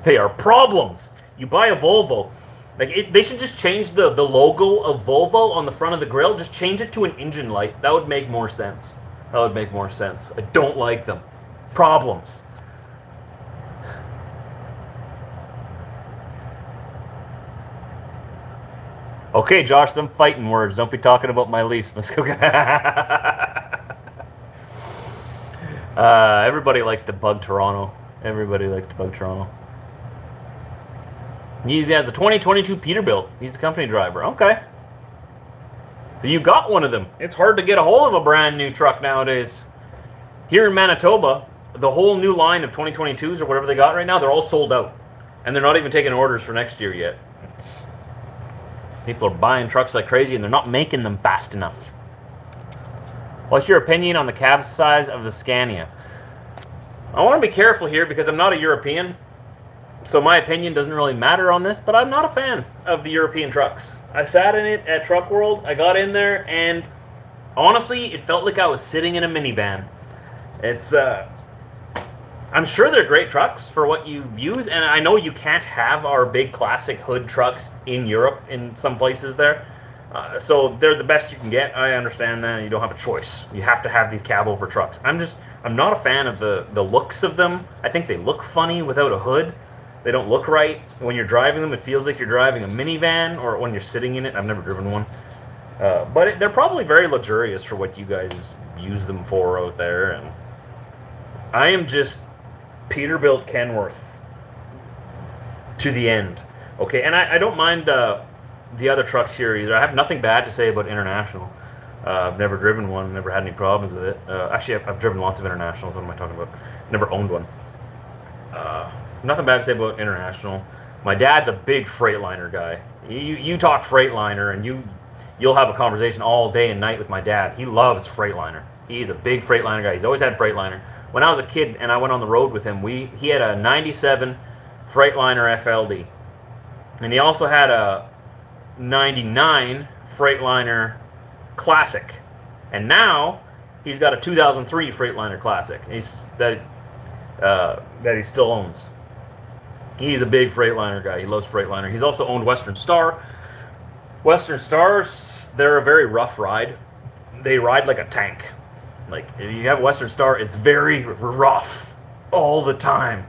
They are problems. You buy a Volvo, they should just change the logo of Volvo on the front of the grill. Just change it to an engine light. That would make more sense. That would make more sense. I don't like them. Problems. Okay, Josh, them fighting words. Don't be talking about my Leafs. Everybody likes to bug Toronto. Everybody likes to bug Toronto. He has a 2022 Peterbilt. He's a company driver. Okay. So you got one of them. It's hard to get a hold of a brand new truck nowadays. Here in Manitoba, the whole new line of 2022s or whatever they got right now, they're all sold out. And they're not even taking orders for next year yet. People are buying trucks like crazy and they're not making them fast enough. What's your opinion on the cab size of the Scania? I want to be careful here because I'm not a European. So my opinion doesn't really matter on this, but I'm not a fan of the European trucks. I sat in it at Truck World. I got in there and honestly, it felt like I was sitting in a minivan. I'm sure they're great trucks for what you use, and I know you can't have our big classic hood trucks in Europe in some places there. So they're the best you can get. I understand that. You don't have a choice. You have to have these cab over trucks. I'm not a fan of the looks of them. I think they look funny without a hood. They don't look right. When you're driving them, it feels like you're driving a minivan, or when you're sitting in it. I've never driven one. But they're probably very luxurious for what you guys use them for out there. And I am just Peterbilt Kenworth to the end. Okay, and I don't mind the other trucks here either. I have nothing bad to say about International. I've never driven one, never had any problems with it. Actually, I've driven lots of Internationals. What am I talking about? Never owned one. Nothing bad to say about International. My dad's a big Freightliner guy. You talk Freightliner and you'll have a conversation all day and night with my dad. He loves Freightliner. He's a big Freightliner guy. He's always had Freightliner. When I was a kid and I went on the road with him, he had a 97 Freightliner FLD. And he also had a 99 Freightliner Classic. And now he's got a 2003 Freightliner Classic that he still owns. He's a big Freightliner guy. He loves Freightliner. He's also owned Western Star. Western Stars, they're a very rough ride. They ride like a tank. Like, if you have Western Star, it's very rough all the time,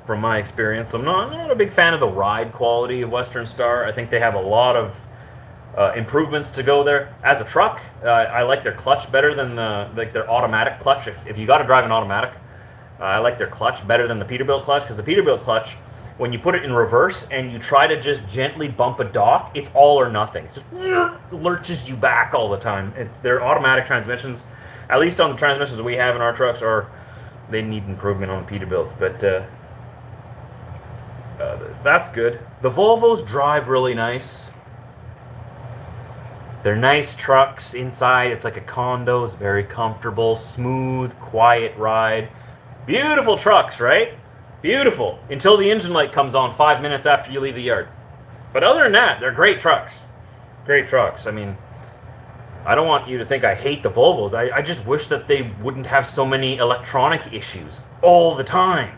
from my experience. So I'm not a big fan of the ride quality of Western Star. I think they have a lot of improvements to go there. As a truck, I like their clutch better than their automatic clutch. If you got to drive an automatic, I like their clutch better than the Peterbilt clutch, because the Peterbilt clutch, when you put it in reverse and you try to just gently bump a dock, it's all or nothing. It just lurches you back all the time. Their automatic transmissions, at least on the transmissions we have in our trucks, they need improvement on the Peterbilts, but that's good. The Volvos drive really nice. They're nice trucks inside. It's like a condo. It's very comfortable, smooth, quiet ride. Beautiful trucks, right? Beautiful. Until the engine light comes on 5 minutes after you leave the yard. But other than that, they're great trucks. Great trucks. I mean, I don't want you to think I hate the Volvos. I just wish that they wouldn't have so many electronic issues all the time.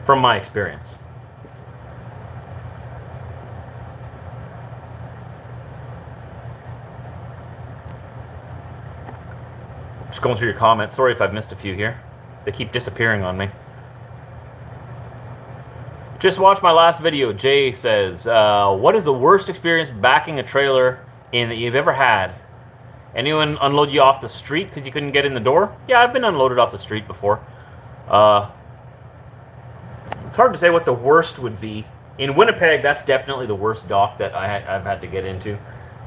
From my experience. Just going through your comments. Sorry if I've missed a few here. They keep disappearing on me. Just watched my last video. Jay says, what is the worst experience backing a trailer in that you've ever had? Anyone unload you off the street because you couldn't get in the door? Yeah, I've been unloaded off the street before. It's hard to say what the worst would be. In Winnipeg, that's definitely the worst dock that I've had to get into.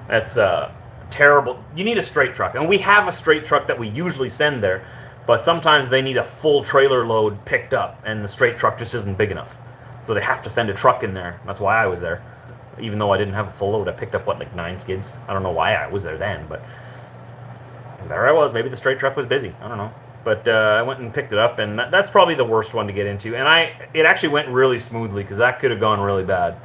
That's terrible. You need a straight truck. And we have a straight truck that we usually send there, but sometimes they need a full trailer load picked up, and the straight truck just isn't big enough. So they have to send a truck in there. That's why I was there. Even though I didn't have a full load, I picked up, what, like 9 skids? I don't know why I was there then, but there I was. Maybe the straight truck was busy. I don't know. But I went and picked it up, and that's probably the worst one to get into. And it actually went really smoothly, because that could have gone really bad.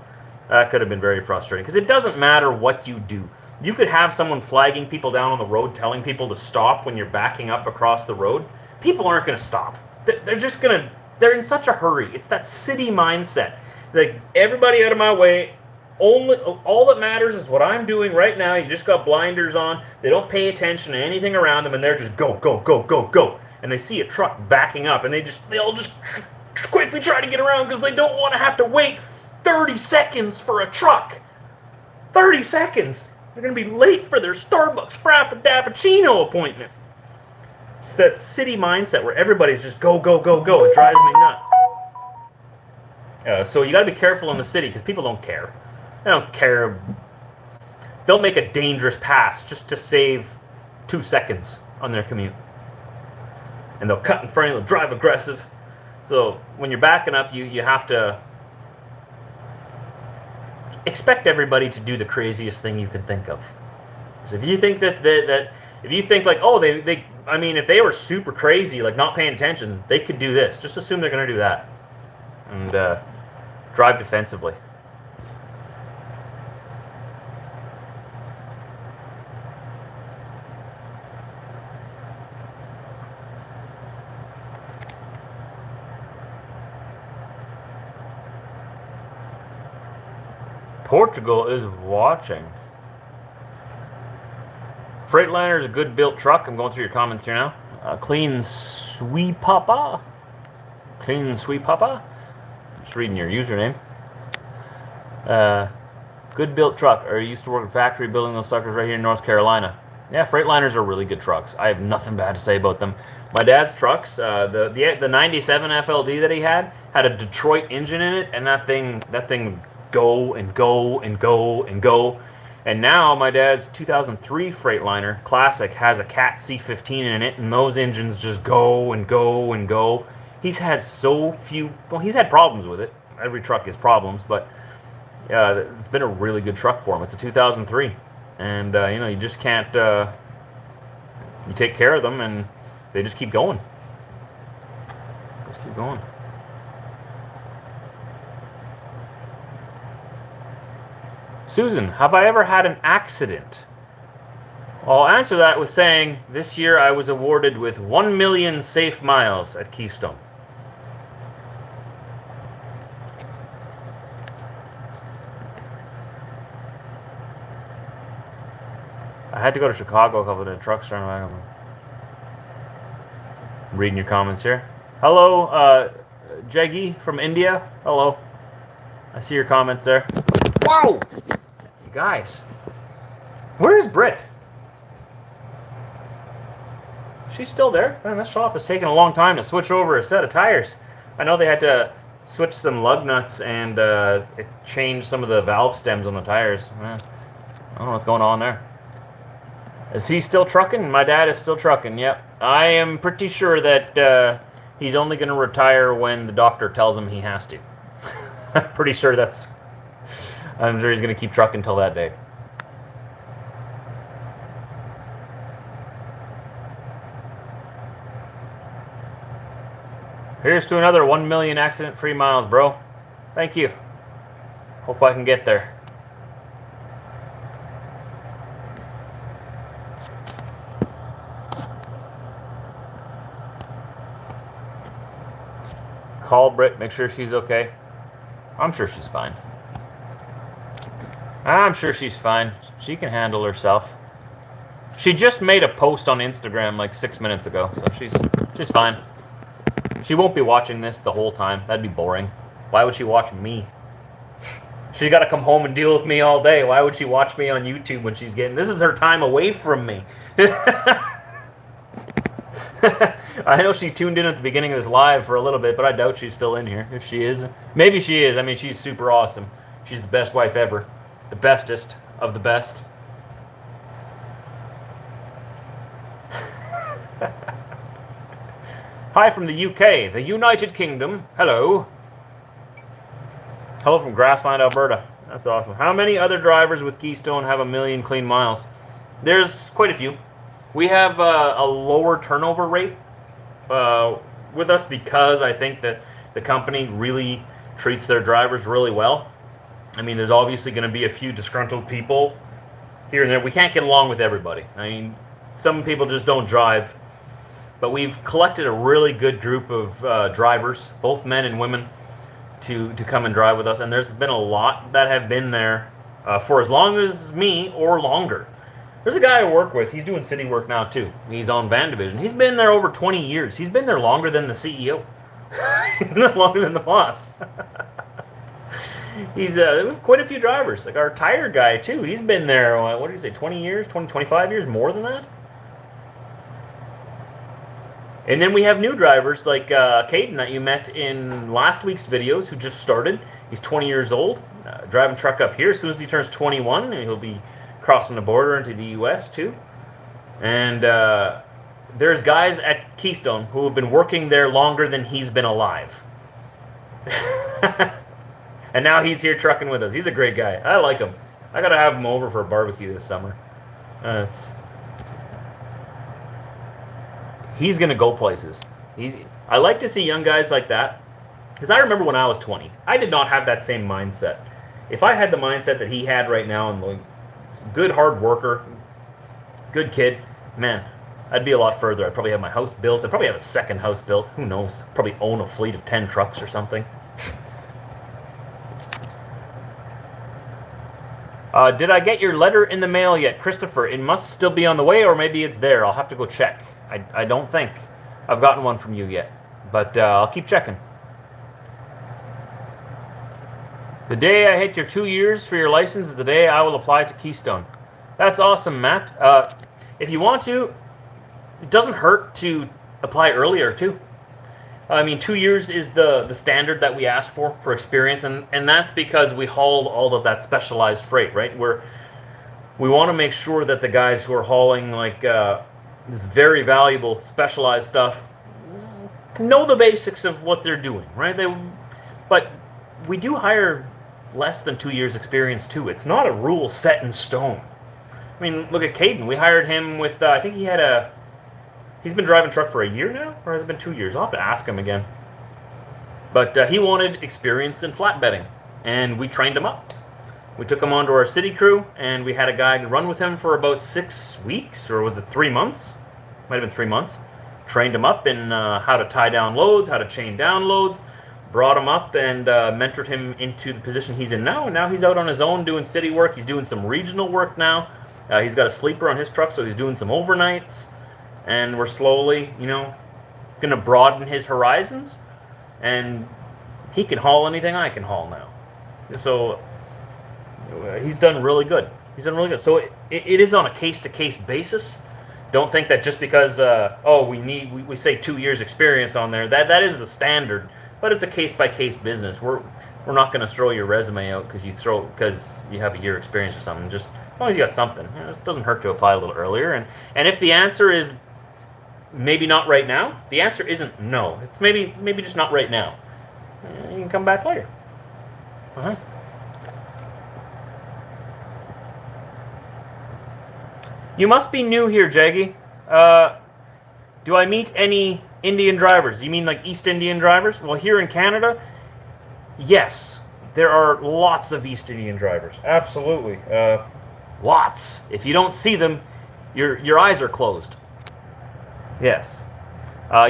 That could have been very frustrating, because it doesn't matter what you do. You could have someone flagging people down on the road, telling people to stop when you're backing up across the road. People aren't going to stop. They're just going to... They're in such a hurry. It's that city mindset. Like, everybody out of my way. All that matters is what I'm doing right now. You just got blinders on. They don't pay attention to anything around them, and they're just go, go, go, go, go. And they see a truck backing up, and they'll just quickly try to get around because they don't want to have to wait 30 seconds for a truck. 30 seconds. They're going to be late for their Starbucks Frappuccino appointment. It's that city mindset where everybody's just go, go, go, go. It drives me nuts. So you got to be careful in the city because people don't care. They don't care. They'll make a dangerous pass just to save 2 seconds on their commute. And they'll cut in front of you, they'll drive aggressive. So when you're backing up, you have to expect everybody to do the craziest thing you can think of. So if you think that if you think like, oh, I mean, if they were super crazy, like not paying attention, they could do this. Just assume they're going to do that. And drive defensively. Portugal is watching. Freightliner is a good built truck. I'm going through your comments here now. Clean sweet papa. Clean sweet papa. Just reading your username. Good built truck. Or you used to work at a factory building those suckers right here in North Carolina. Yeah, Freightliners are really good trucks. I have nothing bad to say about them. My dad's trucks, the 97 FLD that he had a Detroit engine in it, and that thing go and go and go and go. And now my dad's 2003 Freightliner Classic has a Cat C15 in it, and those engines just go and go and go. He's had so few... Well, he's had problems with it. Every truck has problems, but it's been a really good truck for him. It's a 2003. And, you just can't... you take care of them, and they just keep going. Just keep going. Susan, have I ever had an accident? Well, I'll answer that with saying, this year I was awarded with 1 million safe miles at Keystone. I had to go to Chicago a couple of trucks trying to back up. I'm reading your comments here. Hello, Jaggy from India. Hello. I see your comments there. Whoa! Guys, where's Britt? She's still there. Man, this shop is taking a long time to switch over a set of tires. I know they had to switch some lug nuts and change some of the valve stems on the tires. Man, I don't know what's going on there. Is he still trucking? My dad is still trucking, yep. I am pretty sure that he's only going to retire when the doctor tells him he has to. I'm pretty sure I'm sure he's going to keep trucking until that day. Here's to another 1 million accident-free miles, bro. Thank you. Hope I can get there. Call Britt, make sure she's okay. I'm sure she's fine. I'm sure she's fine. She can handle herself. She just made a post on Instagram like 6 minutes ago, so she's fine. She won't be watching this the whole time. That'd be boring. Why would she watch me? She's got to come home and deal with me all day. Why would she watch me on YouTube when she's getting... This is her time away from me. I know she tuned in at the beginning of this live for a little bit, but I doubt she's still in here. If she is, maybe she is. I mean, she's super awesome. She's the best wife ever. The bestest of the best. Hi from the UK, the United Kingdom. Hello. Hello from Grassland, Alberta. That's awesome. How many other drivers with Keystone have 1 million clean miles? There's quite a few. We have a lower turnover rate with us because I think that the company really treats their drivers really well. I mean, there's obviously going to be a few disgruntled people here and there. We can't get along with everybody. I mean, some people just don't drive. But we've collected a really good group of drivers, both men and women, to come and drive with us. And there's been a lot that have been there for as long as me or longer. There's a guy I work with. He's doing city work now, too. He's on van division. He's been there over 20 years. He's been there longer than the CEO. He's been there longer than the boss. He's quite a few drivers. Like our tire guy, too. He's been there, what did you say, 20 years, 25 years, more than that? And then we have new drivers like Caden that you met in last week's videos who just started. He's 20 years old, driving truck up here. As soon as he turns 21, he'll be crossing the border into the U.S. too. And there's guys at Keystone who have been working there longer than he's been alive. And now he's here trucking with us. He's a great guy. I like him. I got to have him over for a barbecue this summer. He's going to go places. I like to see young guys like that. Because I remember when I was 20, I did not have that same mindset. If I had the mindset that he had right now, and like, good hard worker, good kid, man, I'd be a lot further. I'd probably have my house built. I'd probably have a second house built. Who knows? Probably own a fleet of 10 trucks or something. Did I get your letter in the mail yet, Christopher? It must still be on the way, or maybe it's there. I'll have to go check. I don't think I've gotten one from you yet, but I'll keep checking. The day I hit your 2 years for your license is the day I will apply to Keystone. That's awesome, Matt. If you want to, it doesn't hurt to apply earlier, too. I mean, 2 years is the standard that we ask for experience, and that's because we haul all of that specialized freight, right? We want to make sure that the guys who are hauling, like, this very valuable, specialized stuff know the basics of what they're doing, right? But we do hire less than 2 years experience too. It's not a rule set in stone. I mean, look at Caden. We hired him with, I think he's been driving truck for a year now, or has it been 2 years? I'll have to ask him again. But he wanted experience in flatbedding, and we trained him up. We took him onto our city crew, and we had a guy run with him for about 6 weeks, or was it 3 months? Might have been 3 months. Trained him up in how to tie down loads, how to chain down loads, brought him up and mentored him into the position he's in now. And now he's out on his own doing city work. He's doing some regional work now. He's got a sleeper on his truck, so he's doing some overnights. And we're slowly, going to broaden his horizons. And he can haul anything I can haul now. So he's done really good. He's done really good. So it is on a case-to-case basis. Don't think that just because we say 2 years experience on there, that is the standard, but it's a case-by-case business. We're not going to throw your resume out because you have a year experience or something. Just as long as you got something, it doesn't hurt to apply a little earlier. And if the answer is maybe not right now, the answer isn't no. It's maybe just not right now. You can come back later. You must be new here, Jaggy. Do I meet any Indian drivers? You mean like East Indian drivers? Well, here in Canada, yes. There are lots of East Indian drivers. Absolutely. Lots. If you don't see them, your eyes are closed. Yes.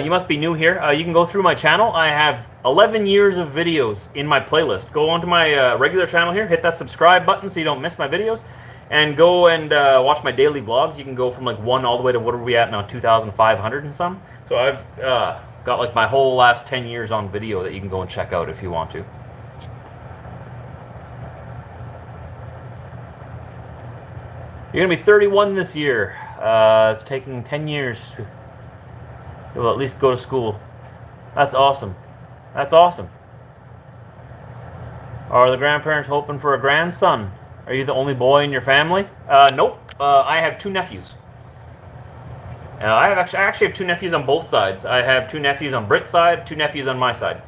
You must be new here. You can go through my channel. I have 11 years of videos in my playlist. Go onto my regular channel here. Hit that subscribe button so you don't miss my videos. And go and watch my daily vlogs. You can go from like 1 all the way to what are we at now, 2,500 and some. So I've got like my whole last 10 years on video that you can go and check out if you want to. You're gonna be 31 this year. It's taking 10 years. You'll at least go to school. That's awesome. That's awesome. Are the grandparents hoping for a grandson? Are you the only boy in your family? Nope. I have 2 nephews. I actually have 2 nephews on both sides. I have 2 nephews on Britt's side, 2 nephews on my side.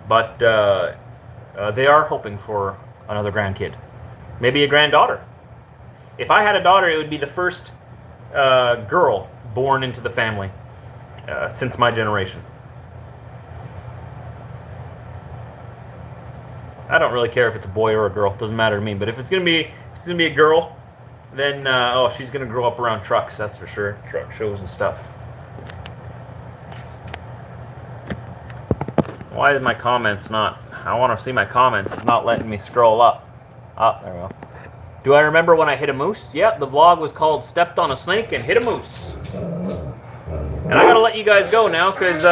But they are hoping for another grandkid. Maybe a granddaughter. If I had a daughter, it would be the first girl born into the family since my generation. I don't really care if it's a boy or a girl. It doesn't matter to me. But if it's gonna be a girl, then oh, she's gonna grow up around trucks. That's for sure. Truck shows and stuff. Why is my comments not? I want to see my comments. It's not letting me scroll up. Oh, there we go. Do I remember when I hit a moose? Yeah, the vlog was called "Stepped on a Snake and Hit a Moose." And I gotta let you guys go now because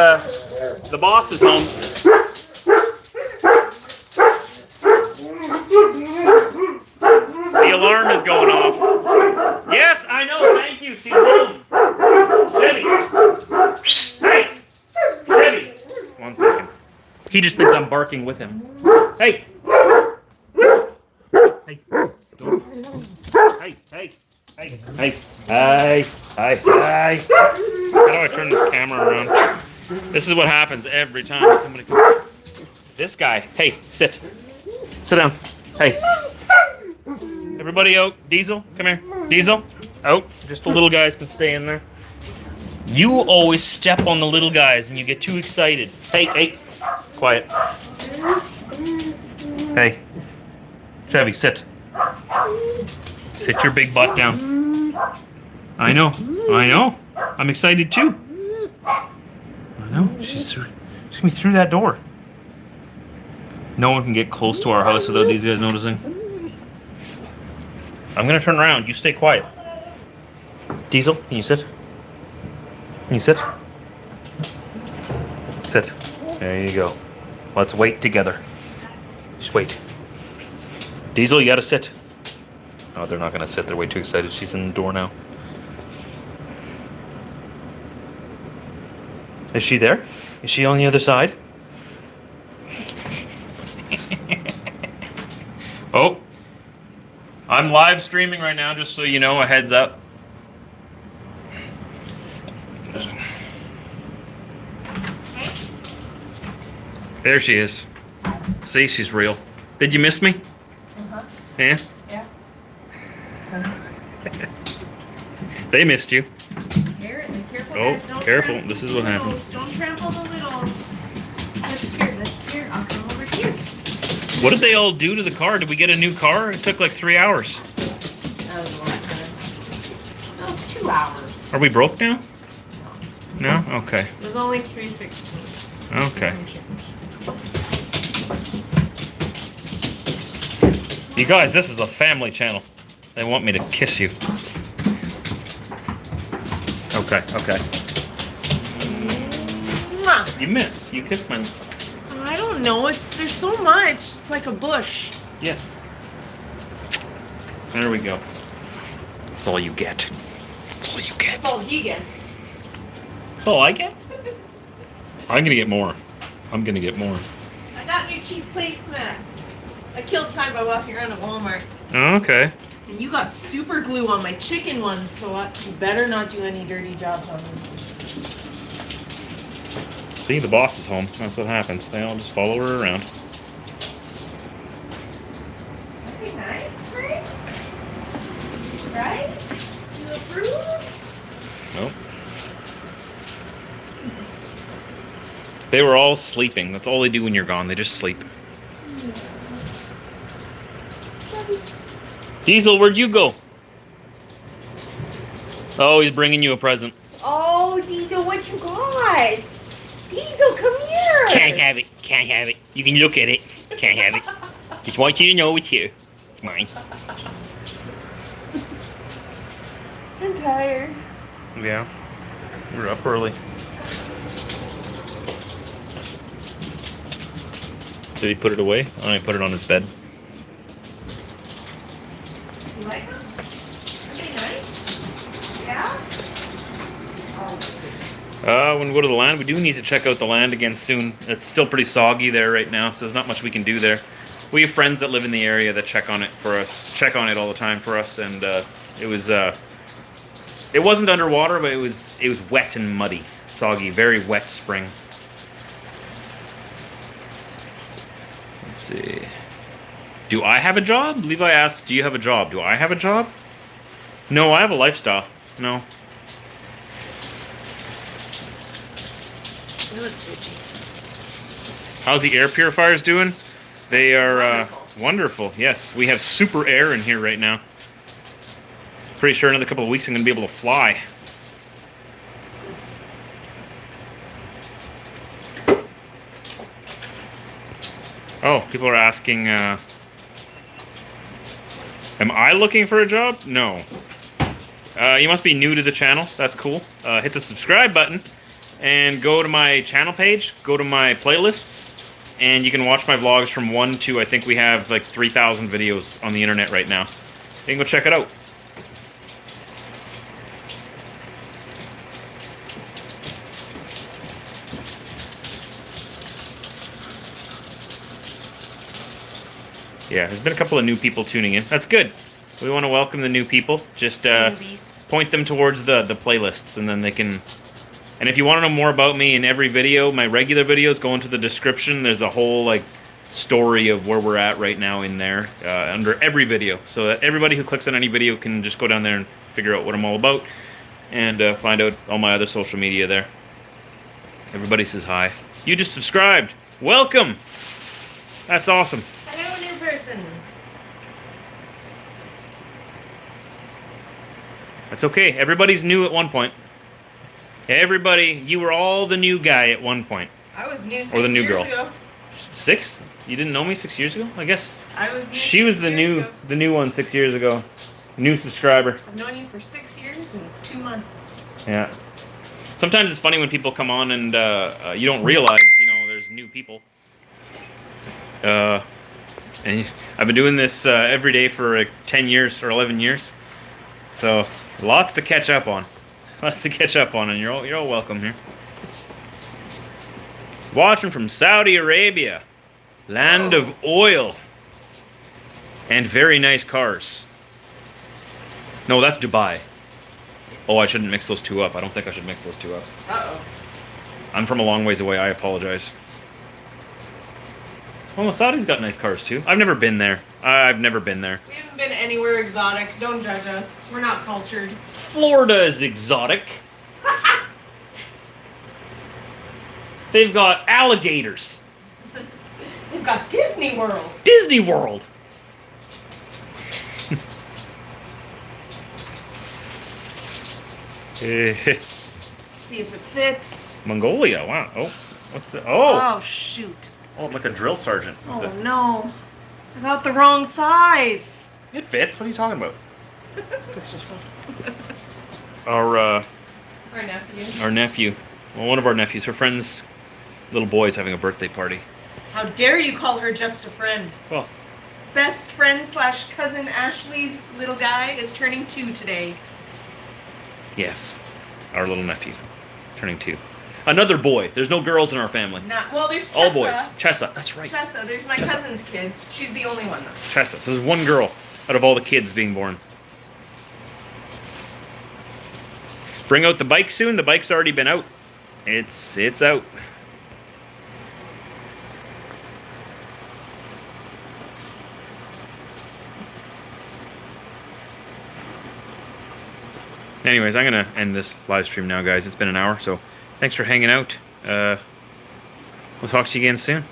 the boss is home. The alarm is going off. Yes, I know. Thank you. She's home. Debbie. Hey. Debbie. 1 second. He just thinks I'm barking with him. Hey. Hey. Hey. Hey. Hey. Hey. Hey. Hey. Hey. How do I turn this camera around? This is what happens every time somebody comes. This guy. Hey, sit. Sit down. Hey. Everybody out. Diesel, come here. Diesel, out. Just the little guys can stay in there. You always step on the little guys and you get too excited. Hey, hey. Quiet. Hey. Chevy, sit. Sit your big butt down. I know. I know. I'm excited too. I know. She's gonna be through that door. No one can get close to our house without these guys noticing. I'm gonna turn around. You stay quiet. Diesel, can you sit? Can you sit? Sit. There you go. Let's wait together. Just wait. Diesel, you gotta sit. Oh, they're not gonna sit. They're way too excited. She's in the door now. Is she there? Is she on the other side? Oh. I'm live streaming right now, just so you know, a heads up. There she is. See, she's real. Did you miss me? Uh-huh. Yeah? Yeah. They missed you. Careful, oh, guys. Careful. This is what happens. Don't trample the littles. That's here. I'll come over here. What did they all do to the car? Did we get a new car? It took like 3 hours. That was a long time. That was 2 hours. Are we broke now? No? Okay. It was only 360. Okay. You guys, this is a family channel. They want me to kiss you. Okay, okay. Mwah. You missed. You kissed my... I don't know. There's so much. It's like a bush. Yes. There we go. That's all you get. That's all you get. That's all he gets. That's all I get? I'm gonna get more. I'm gonna get more. I got new cheap placemats. I killed time by walking around at Walmart. Oh, okay. And you got super glue on my chicken ones, so you better not do any dirty jobs on them. See, the boss is home. That's what happens. They all just follow her around. That'd be nice, right? Right? You approve? Nope. They were all sleeping. That's all they do when you're gone. They just sleep. Diesel, where'd you go? Oh, he's bringing you a present. Oh, Diesel, what you got? Diesel, come here. Can't have it. Can't have it. You can look at it. Can't have it. Just want you to know it's here. It's mine. I'm tired. Yeah. We're up early. Did he put it away? Oh, he put it on his bed. You like them? Are they nice? Yeah? When we go to the land, we do need to check out the land again soon. It's still pretty soggy there right now, so there's not much we can do there. We have friends that live in the area that check on it for us, check on it all the time for us, and it wasn't underwater, but it was wet and muddy, soggy, very wet spring. Let's see. Do I have a job? Levi asks, do you have a job? Do I have a job? No, I have a lifestyle. No. It was itchy. How's the air purifiers doing? They are wonderful. Yes, we have super air in here right now. Pretty sure another couple of weeks I'm going to be able to fly. Oh, people are asking, am I looking for a job? No. You must be new to the channel. That's cool. Hit the subscribe button and go to my channel page, go to my playlists, and you can watch my vlogs from 1 to, I think we have like 3,000 videos on the internet right now. You can go check it out. Yeah, there's been a couple of new people tuning in. That's good. We want to welcome the new people. Just point them towards the playlists, and then they can... And if you want to know more about me in every video, my regular videos, go into the description. There's a whole like story of where we're at right now in there under every video, so that everybody who clicks on any video can just go down there and figure out what I'm all about, and find out all my other social media there. Everybody says hi. You just subscribed. Welcome. That's awesome. Hello, new person. That's okay. Everybody's new at one point. Everybody, you were all the new guy at one point. I was new 6 or the new years girl. ago. 6? You didn't know me 6 years ago? I guess. I was new she was 6 the years new ago. the new one 6 years ago. New subscriber. I've known you for 6 years and 2 months. Yeah. Sometimes it's funny when people come on and you don't realize, you know, there's new people. And I've been doing this every day for 10 years or 11 years. So, lots to catch up on. Lots to catch up on, and you're all welcome here. Watching from Saudi Arabia, land of oil and very nice cars. No, that's Dubai. Oh, I shouldn't mix those two up. I don't think I should mix those two up. Uh-oh. I'm from a long ways away. I apologize. Well, Saudi's got nice cars too. I've never been there. I've never been there. We haven't been anywhere exotic. Don't judge us. We're not cultured. Florida is exotic. They've got alligators. We've got Disney World. Disney World. See if it fits. Mongolia. Wow. Oh, what's that? Oh. Oh, shoot. Oh, like a drill sergeant. Oh, no. I got the wrong size. It fits. What are you talking about? It's just fun. Our nephew. Our nephew. Well, one of our nephews. Her friend's little boy's having a birthday party. How dare you call her just a friend? Well, Best friend / cousin Ashley's little guy is turning 2 today. yes. Our little nephew. Turning 2. Another boy. There's no girls in our family. Well, there's Chessa. All boys. Chessa. That's right. Chessa. There's my Chessa. cousin's kid. She's the only one, though. Chessa. So there's one girl out of all the kids being born. Bring out the bike soon. The bike's already been out. It's out. Anyways, I'm gonna end this live stream now, guys. It's been an hour, so thanks for hanging out. We'll talk to you again soon.